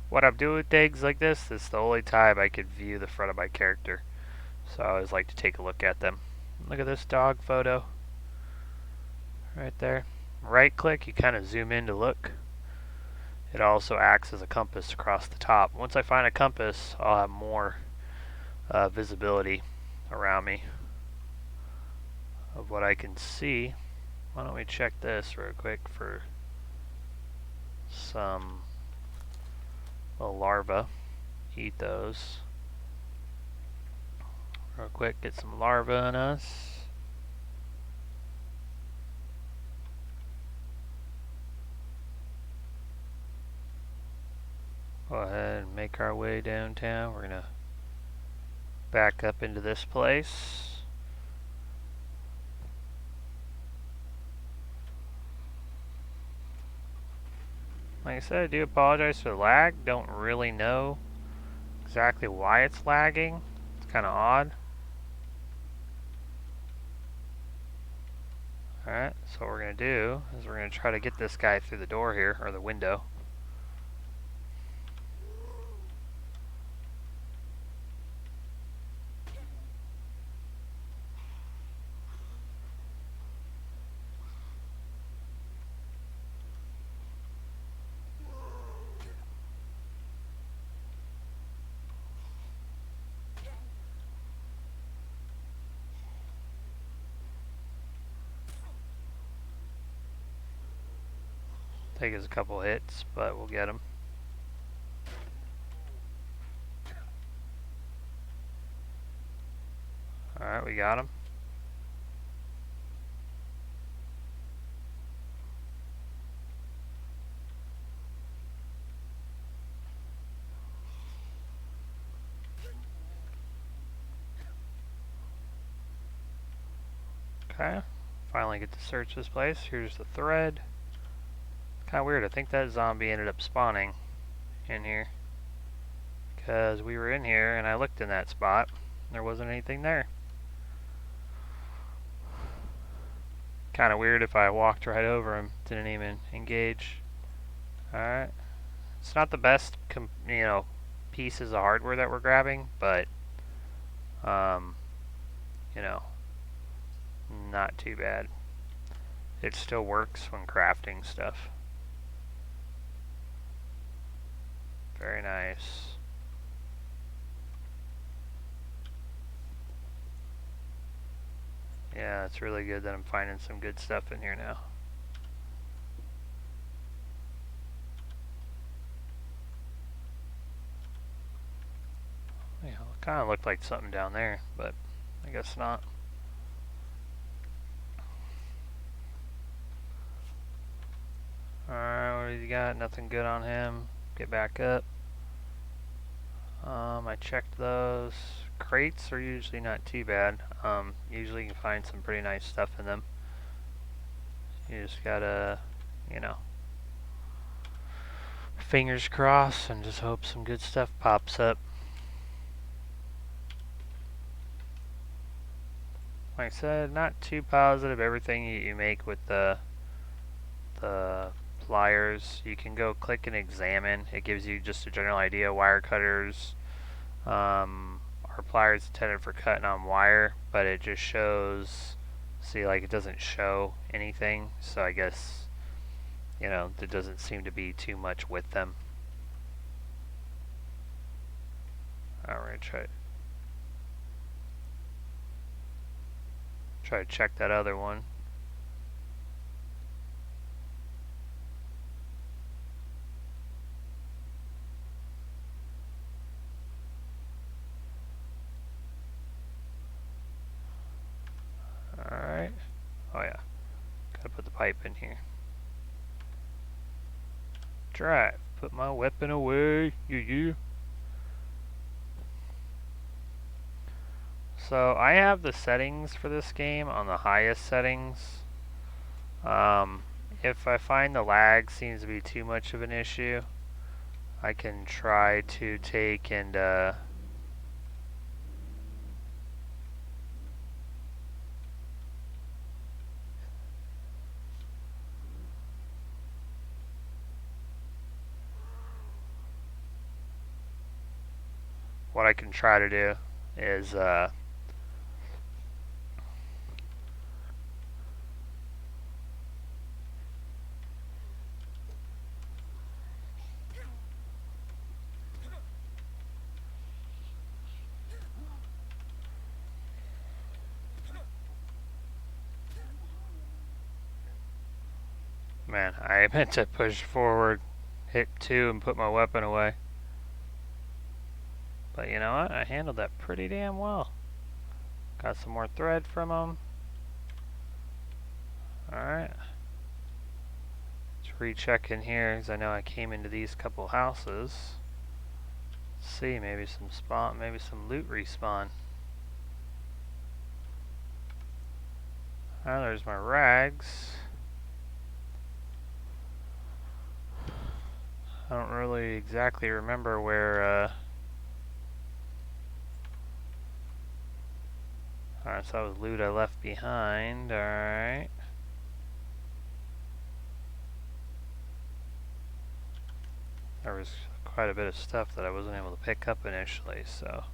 What I'm doing with things like this is the only time I can view the front of my character, so I always like to take a look at them. Look at this dog photo right there. Right click, you kind of zoom in to look. It also acts as a compass across the top. Once I find a compass, I'll have more visibility around me of what I can see. Why don't we check this real quick for some little larvae. Eat those real quick. Get some larvae in us. make our way downtown. We're gonna back up into this place. Like I said, I do apologize for the lag. Don't really know exactly why it's lagging. It's kind of odd. Alright, so what we're going to do is we're going to try to get this guy through the door here, or the window. Take us a couple hits, but we'll get him. Alright, we got him. Okay, finally get to search this place. Here's the thread. Kind of weird, I think that zombie ended up spawning in here. Because we were in here and I looked in that spot. There wasn't anything there. Kind of weird if I walked right over him, didn't even engage. Alright. It's not the best, pieces of hardware that we're grabbing, but, you know, not too bad. It still works when crafting stuff. Very nice. Yeah, it's really good that I'm finding some good stuff in here now. Yeah, it kind of looked like something down there, but I guess not. Alright, what do you got? Nothing good on him. Get back up. I checked those. Crates are usually not too bad. Usually you can find some pretty nice stuff in them. You just gotta, fingers crossed and just hope some good stuff pops up. Like I said, not too positive. Everything you make with the pliers, you can go click and examine. It gives you just a general idea. Wire cutters are pliers intended for cutting on wire, but it just shows, see, like it doesn't show anything, so I guess, there doesn't seem to be too much with them. Alright, we're gonna try to check that other one. Alright. Oh yeah. Gotta put the pipe in here. Drive. Put my weapon away. Yeah. So I have the settings for this game on the highest settings. If I find the lag seems to be too much of an issue, I can try to take and what I can try to do is man, I meant to push forward, hit 2 and put my weapon away. But you know what? I handled that pretty damn well. Got some more thread from them. Alright. Let's recheck in here because I know I came into these couple houses. see, maybe some spawn, maybe some loot respawn. Oh, there's my rags. I don't really exactly remember where, alright, so that was loot I left behind, alright. There was quite a bit of stuff that I wasn't able to pick up initially, so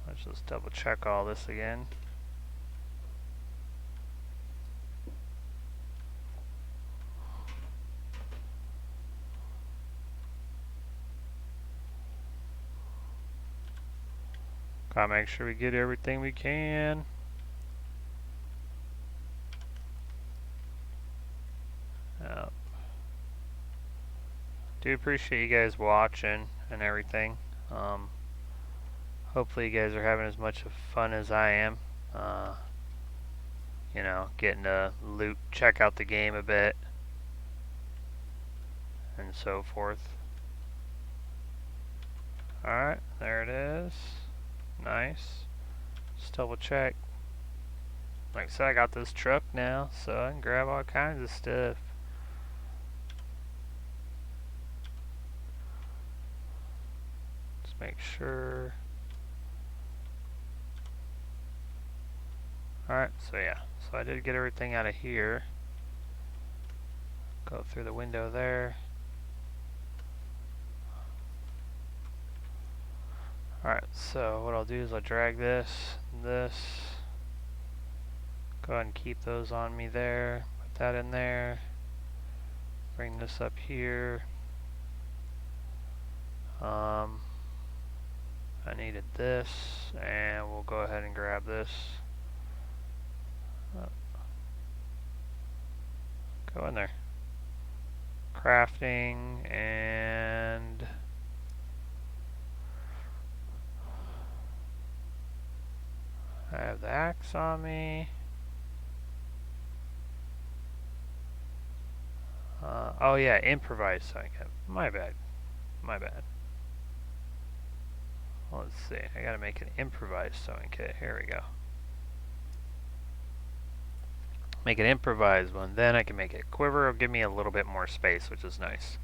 let's just double check all this again. Gotta make sure we get everything we can. Yep. Do appreciate you guys watching and everything. Hopefully you guys are having as much of fun as I am. You know, getting to loot, check out the game a bit, and so forth. Alright, there it is. Nice. Just double check. Like I said, I got this truck now, so I can grab all kinds of stuff. Just make sure. Alright, so yeah. So I did get everything out of here. Go through the window there. Alright, so what I'll do is I'll drag this. Go ahead and keep those on me there. Put that in there. Bring this up here. I needed this, and we'll go ahead and grab this. Go in there. Crafting, and I have the axe on me. Oh yeah, improvise sewing kit. My bad. Let's see. I gotta make an improvised sewing kit. Here we go. Make an improvised one. Then I can make it quiver. It'll give me a little bit more space, which is nice.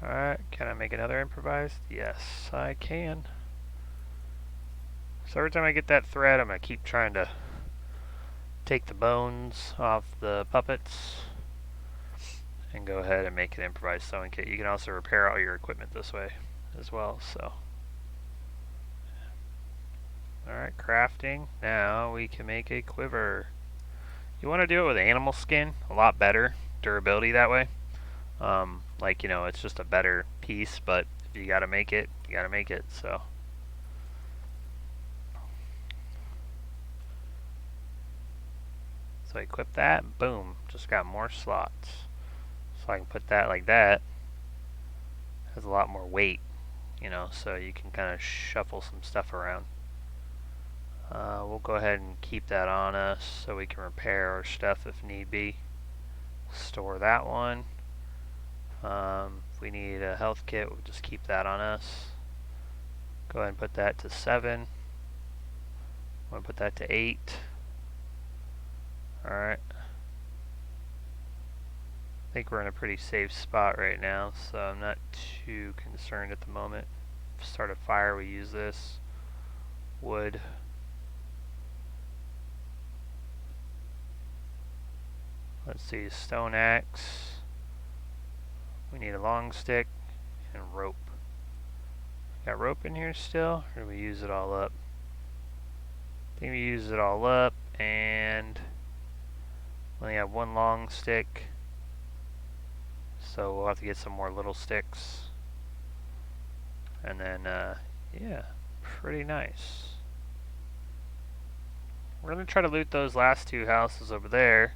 Alright, can I make another improvised? Yes, I can. So every time I get that thread, I'm going to keep trying to take the bones off the puppets and go ahead and make an improvised sewing kit. You can also repair all your equipment this way as well, so. Alright, crafting. Now we can make a quiver. You want to do it with animal skin, a lot better durability that way. Like, you know, it's just a better piece, but if you gotta make it, you gotta make it, so. So I equip that, and boom, just got more slots. So I can put that like that. Has a lot more weight, you know, so you can kind of shuffle some stuff around. We'll go ahead and keep that on us so we can repair our stuff if need be. Store that one. If we need a health kit, we'll just keep that on us. Go ahead and put that to 7. I'm going to put that to 8. Alright. I think we're in a pretty safe spot right now, so I'm not too concerned at the moment. Start a fire, we use this. Wood. Let's see, stone axe. We need a long stick and rope. Got rope in here still, or do we use it all up? I think we use it all up, and we only have one long stick, so we'll have to get some more little sticks. And then, yeah, pretty nice. We're going to try to loot those last 2 houses over there.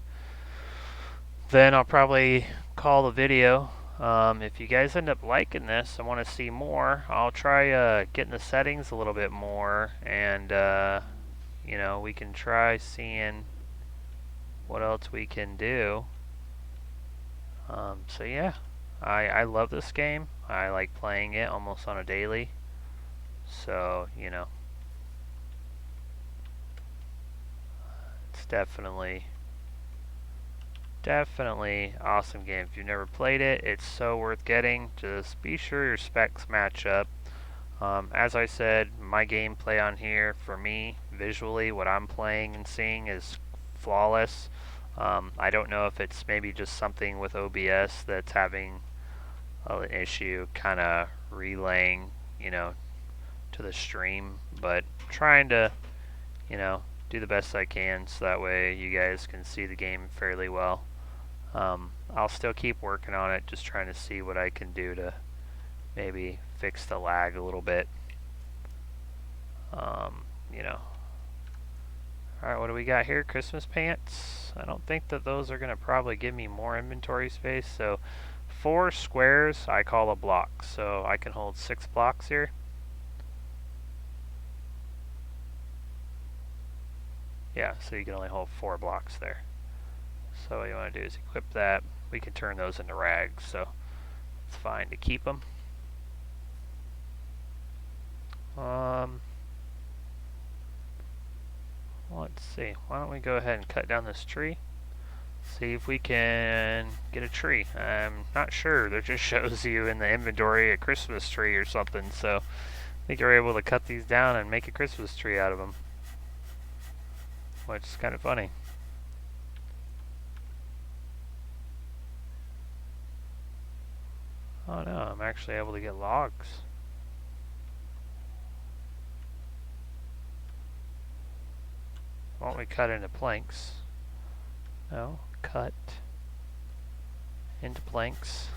Then I'll probably call the video. If you guys end up liking this and want to see more, I'll try getting the settings a little bit more, and we can try seeing what else we can do. So yeah, I love this game. I like playing it almost on a daily. So it's definitely awesome game. If you've never played it, it's so worth getting. Just be sure your specs match up. As I said, my gameplay on here, for me, visually, what I'm playing and seeing is flawless. I don't know if it's maybe just something with OBS that's having an issue kind of relaying, to the stream, but trying to, you know, do the best I can so that way you guys can see the game fairly well. I'll still keep working on it, just trying to see what I can do to maybe fix the lag a little bit. Um, you know. Alright, what do we got here? Christmas pants. I don't think that those are going to probably give me more inventory space, so 4 squares I call a block, so I can hold 6 blocks here. Yeah, so you can only hold 4 blocks there. So what you want to do is equip that. We can turn those into rags, so it's fine to keep them. Let's see. Why don't we go ahead and cut down this tree? See if we can get a tree. I'm not sure. That just shows you in the inventory a Christmas tree or something. So I think you're able to cut these down and make a Christmas tree out of them, which is kind of funny. Oh no, I'm actually able to get logs. Why don't we cut into planks? No, cut into planks.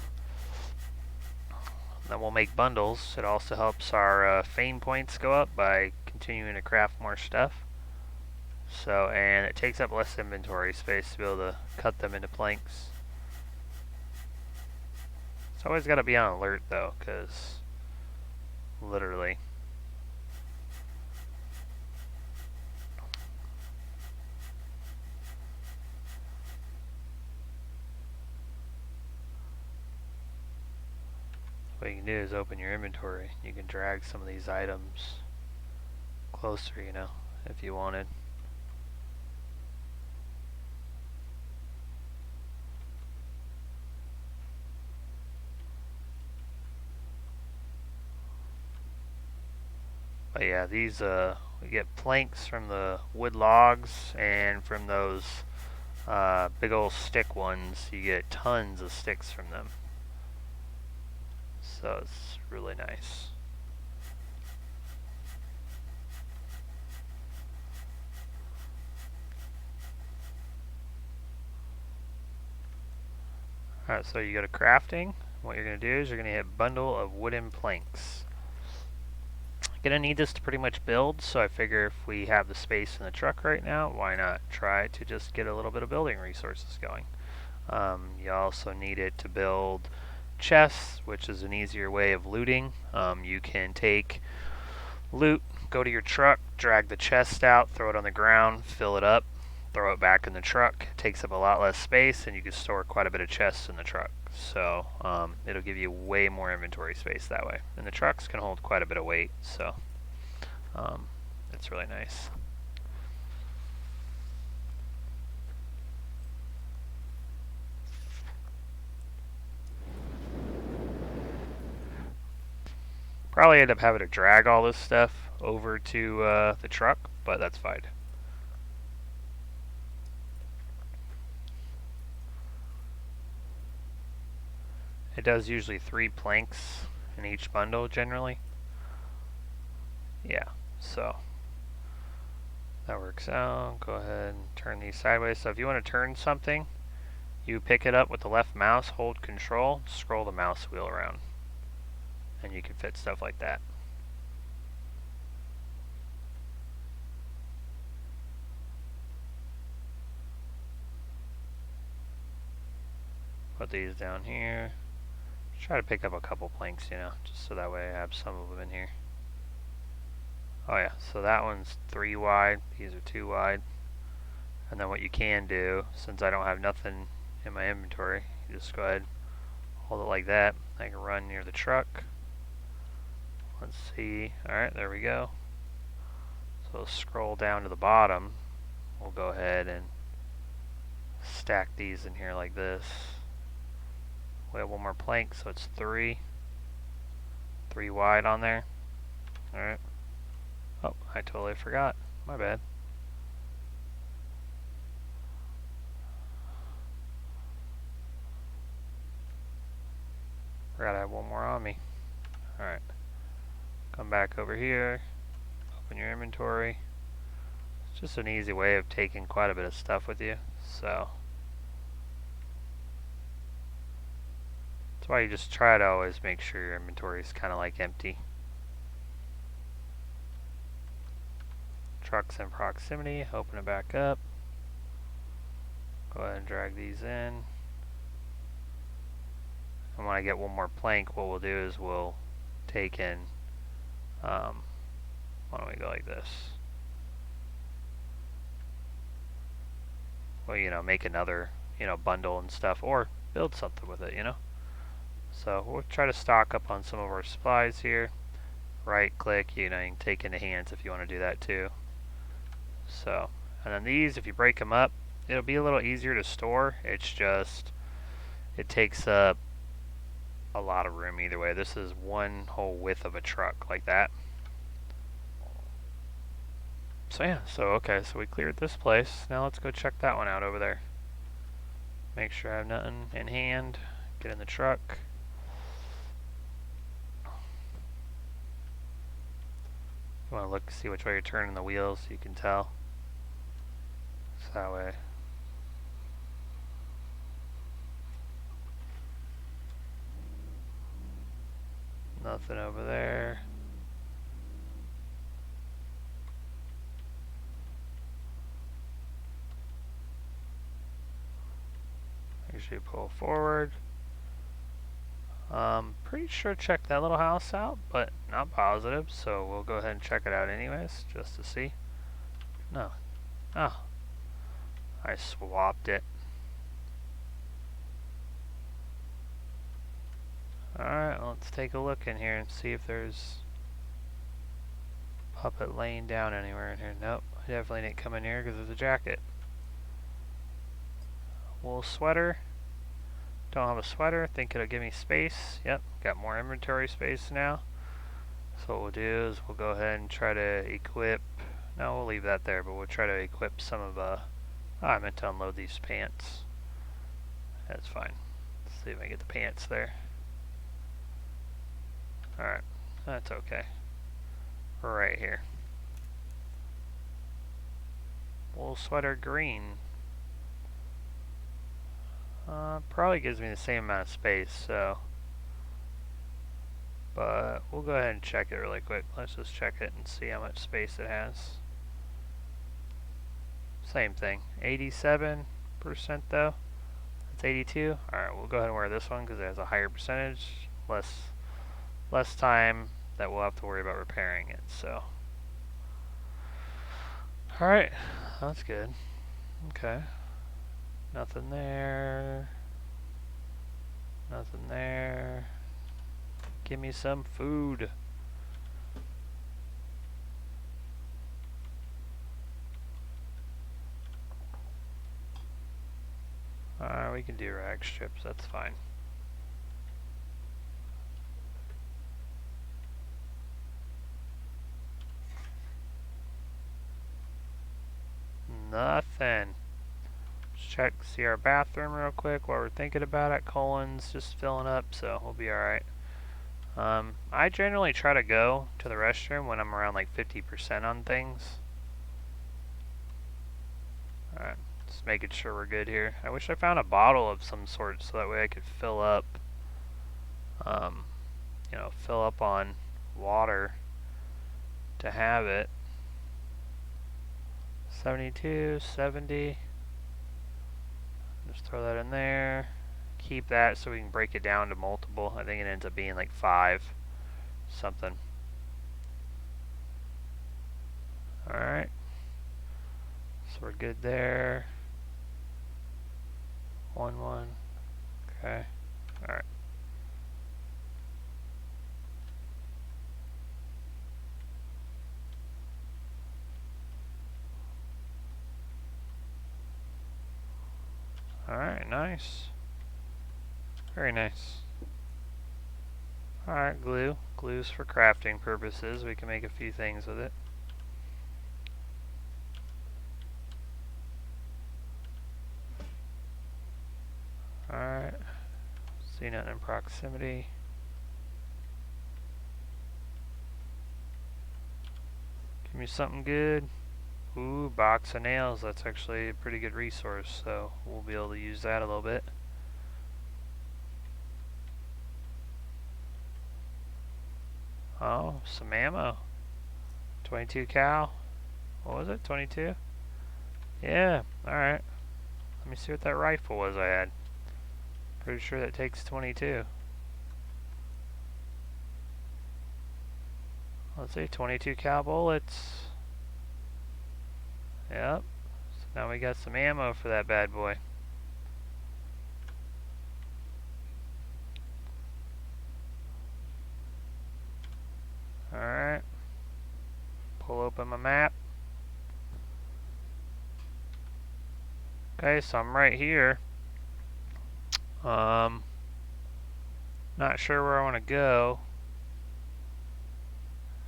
Then we'll make bundles. It also helps our fame points go up by continuing to craft more stuff. So, and it takes up less inventory space to be able to cut them into planks. It's always got to be on alert though, because literally. What you can do is open your inventory. You can drag some of these items closer, if you wanted. But yeah, these we get planks from the wood logs, and from those big old stick ones, you get tons of sticks from them. So it's really nice. Alright, so you go to crafting. What you're going to do is you're going to hit bundle of wooden planks. Gonna need this to pretty much build, so I figure if we have the space in the truck right now, why not try to just get a little bit of building resources going. You also need it to build chests, which is an easier way of looting. You can take loot, go to your truck, drag the chest out, throw it on the ground, fill it up, throw it back in the truck. It takes up a lot less space, and you can store quite a bit of chests in the truck. So it'll give you way more inventory space that way. And the trucks can hold quite a bit of weight, so it's really nice. Probably end up having to drag all this stuff over to the truck, but that's fine. It does usually 3 planks in each bundle generally. Yeah, so that works out. Go ahead and turn these sideways. So if you want to turn something, you pick it up with the left mouse, hold control, scroll the mouse wheel around, and you can fit stuff like that. Put these down here. Try to pick up a couple planks, you know, just so that way I have some of them in here. Oh yeah, so that one's 3 wide, these are 2 wide. And then what you can do, since I don't have nothing in my inventory, you just go ahead, hold it like that. I can run near the truck. Let's see, alright, there we go. So we'll scroll down to the bottom. We'll go ahead and stack these in here like this. We have one more plank, so it's 3 wide on there. Alright. Oh, I totally forgot. My bad. Forgot I have one more on me. Alright. Come back over here. Open your inventory. It's just an easy way of taking quite a bit of stuff with you. So that's why you just try to always make sure your inventory is kind of like empty. Trucks in proximity. Open it back up. Go ahead and drag these in. And when I get one more plank, what we'll do is we'll take in, why don't we go like this? Well, you know, make another, you know, bundle and stuff, or build something with it, you know? So we'll try to stock up on some of our supplies here. Right click, you know, you can take into hands if you want to do that too. So, and then these, if you break them up, it'll be a little easier to store. It's just, it takes up a lot of room either way. This is one whole width of a truck like that. So yeah, so okay, so we cleared this place. Now let's go check that one out over there. Make sure I have nothing in hand. Get in the truck. You want to look, see which way you're turning the wheels so you can tell. So that way. Nothing over there. Make sure you pull forward. Pretty sure check that little house out, but not positive, so we'll go ahead and check it out anyways, just to see. No. Oh. I swapped it. Alright, well, let's take a look in here and see if there's puppet laying down anywhere in here. Nope, I definitely didn't come in here because there's a jacket. Wool sweater. Don't have a sweater. Think it'll give me space. Yep, got more inventory space now. So what we'll do is we'll go ahead and try to equip. No, we'll leave that there, but we'll try to equip some of oh, I meant to unload these pants. That's fine. Let's see if I can get the pants there. Alright, that's okay. Right here. Wool sweater green. Probably gives me the same amount of space, so. But we'll go ahead and check it really quick. Let's just check it and see how much space it has. Same thing. 87% though. That's 82. Alright, we'll go ahead and wear this one because it has a higher percentage. Less time that we'll have to worry about repairing it, so. Alright, that's good. Okay. Nothing there. Nothing there. Give me some food. We can do rag strips, that's fine. Nothing. Let's check, see our bathroom real quick while we're thinking about it. Colon's just filling up, so we'll be alright. I generally try to go to the restroom when I'm around like 50% on things. Alright, just making sure we're good here. I wish I found a bottle of some sort so that way I could fill up, you know, fill up on water to have it. 72, 70. Just throw that in there. keep that so we can break it down to multiple. I think it ends up being like 5 something. Alright. So we're good there. 1, 1. Okay. Alright. Alright, nice. Very nice. Alright, glue. Glue's for crafting purposes. We can make a few things with it. Alright. See nothing in proximity. Give me something good. Ooh, box of nails. That's actually a pretty good resource, so we'll be able to use that a little bit. Oh, some ammo. 22 cal. What was it? 22? Yeah, alright. Let me see what that rifle was I had. Pretty sure that takes 22. Let's see, 22 cal bullets. Yep. So now we got some ammo for that bad boy. Alright. Pull open my map. Okay, so I'm right here. Not sure where I want to go.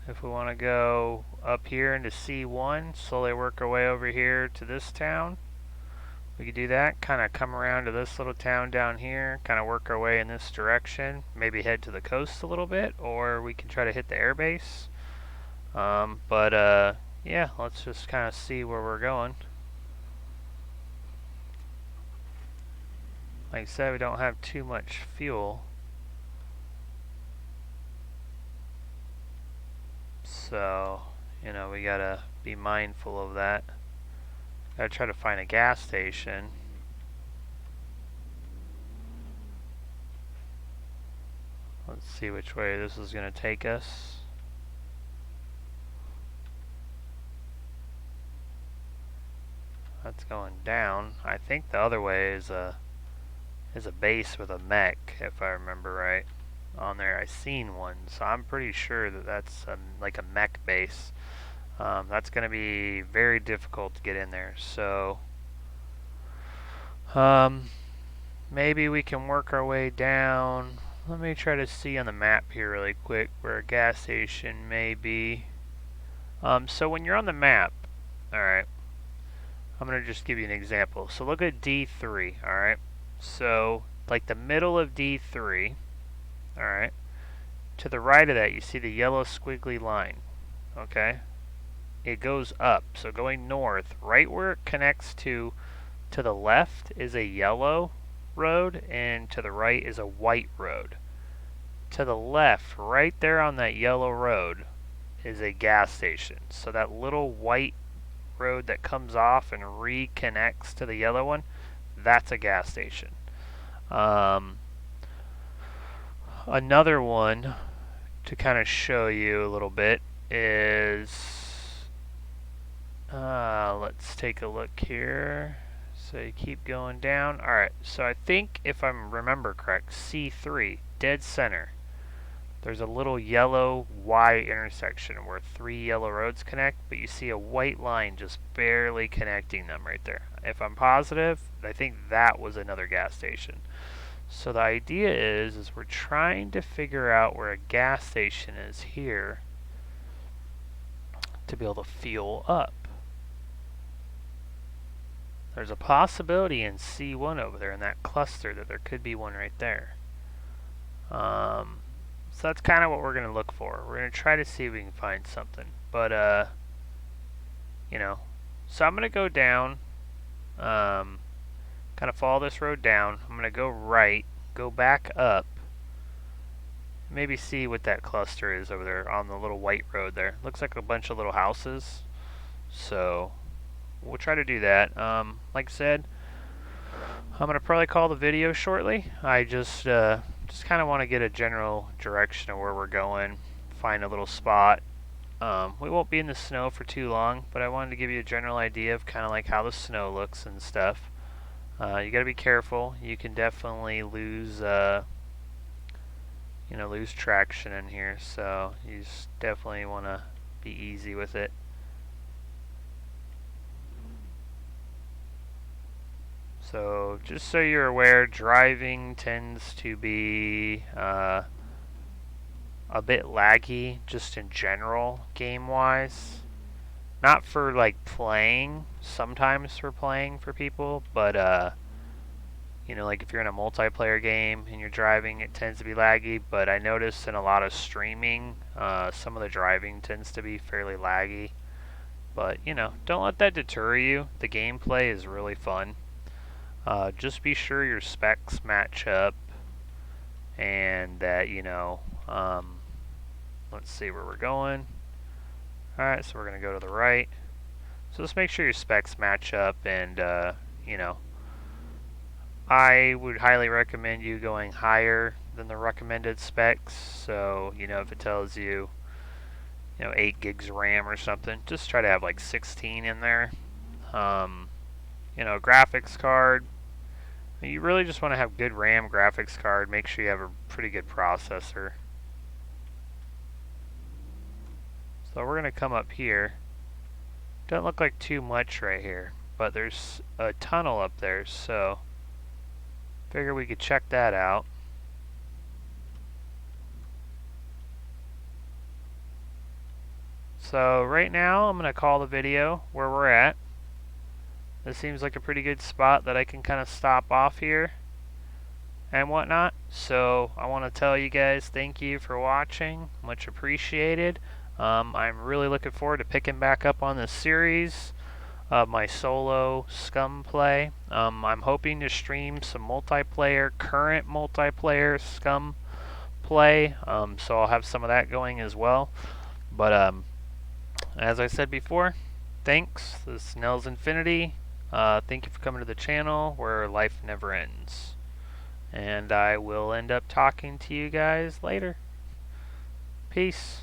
If we want to go up here into C1, slowly work our way over here to this town, we could do that. Kind of come around to this little town down here, kind of work our way in this direction, maybe head to the coast a little bit, or we can try to hit the airbase. Yeah, let's just kind of see where we're going. Like I said, we don't have too much fuel. So, you know, we gotta be mindful of that. Gotta try to find a gas station. Let's see which way this is gonna take us. That's going down. I think the other way is a base with a mech, if I remember right. On there, I seen one, so I'm pretty sure that that's like a mech base. That's going to be very difficult to get in there. So maybe we can work our way down. Let me try to see on the map here really quick where a gas station may be. So when you're on the map, all right, I'm going to just give you an example. So look at D3, all right? So like the middle of D3, all right, to the right of that you see the yellow squiggly line, okay? It goes up, so going north, right where it connects to the left is a yellow road and to the right is a white road. To the left, right there on that yellow road, is a gas station. So that little white road that comes off and reconnects to the yellow one, that's a gas station. Another one to kind of show you a little bit is, let's take a look here. So you keep going down. Alright, so I think if I remember correct, C3, dead center. There's a little yellow Y intersection where 3 yellow roads connect, but you see a white line just barely connecting them right there. If I'm positive, I think that was another gas station. So the idea is we're trying to figure out where a gas station is here to be able to fuel up. There's a possibility in C1 over there in that cluster that there could be one right there. So that's kind of what we're going to look for. We're going to try to see if we can find something. But, you know, so I'm going to go down, kind of follow this road down. I'm going to go right, go back up, maybe see what that cluster is over there on the little white road there. Looks like a bunch of little houses. So we'll try to do that. Like I said, I'm gonna probably call the video shortly. I just kind of want to get a general direction of where we're going, find a little spot. We won't be in the snow for too long, but I wanted to give you a general idea of kind of like how the snow looks and stuff. You got to be careful. You can definitely lose, lose traction in here. So you just definitely want to be easy with it. So just so you're aware, driving tends to be a bit laggy just in general game-wise. Not for like playing, sometimes for playing for people, but like if you're in a multiplayer game and you're driving, it tends to be laggy. But I notice in a lot of streaming, some of the driving tends to be fairly laggy. But don't let that deter you. The gameplay is really fun. Just be sure your specs match up and that let's see where we're going. Alright, so we're going to go to the right. So just make sure your specs match up and, I would highly recommend you going higher than the recommended specs. So, if it tells you, 8 gigs of RAM or something, just try to have like 16 in there. Graphics card, you really just want to have good RAM graphics card. Make sure you have a pretty good processor. So we're going to come up here. Doesn't look like too much right here, but there's a tunnel up there, so figure we could check that out. So right now I'm going to call the video where we're at. This seems like a pretty good spot that I can kind of stop off here and whatnot. So I want to tell you guys thank you for watching. Much appreciated. I'm really looking forward to picking back up on this series of my solo SCUM play. I'm hoping to stream some current multiplayer SCUM play, so I'll have some of that going as well. But as I said before, thanks. This is Nels Infinity. Thank you for coming to the channel where life never ends. And I will end up talking to you guys later. Peace.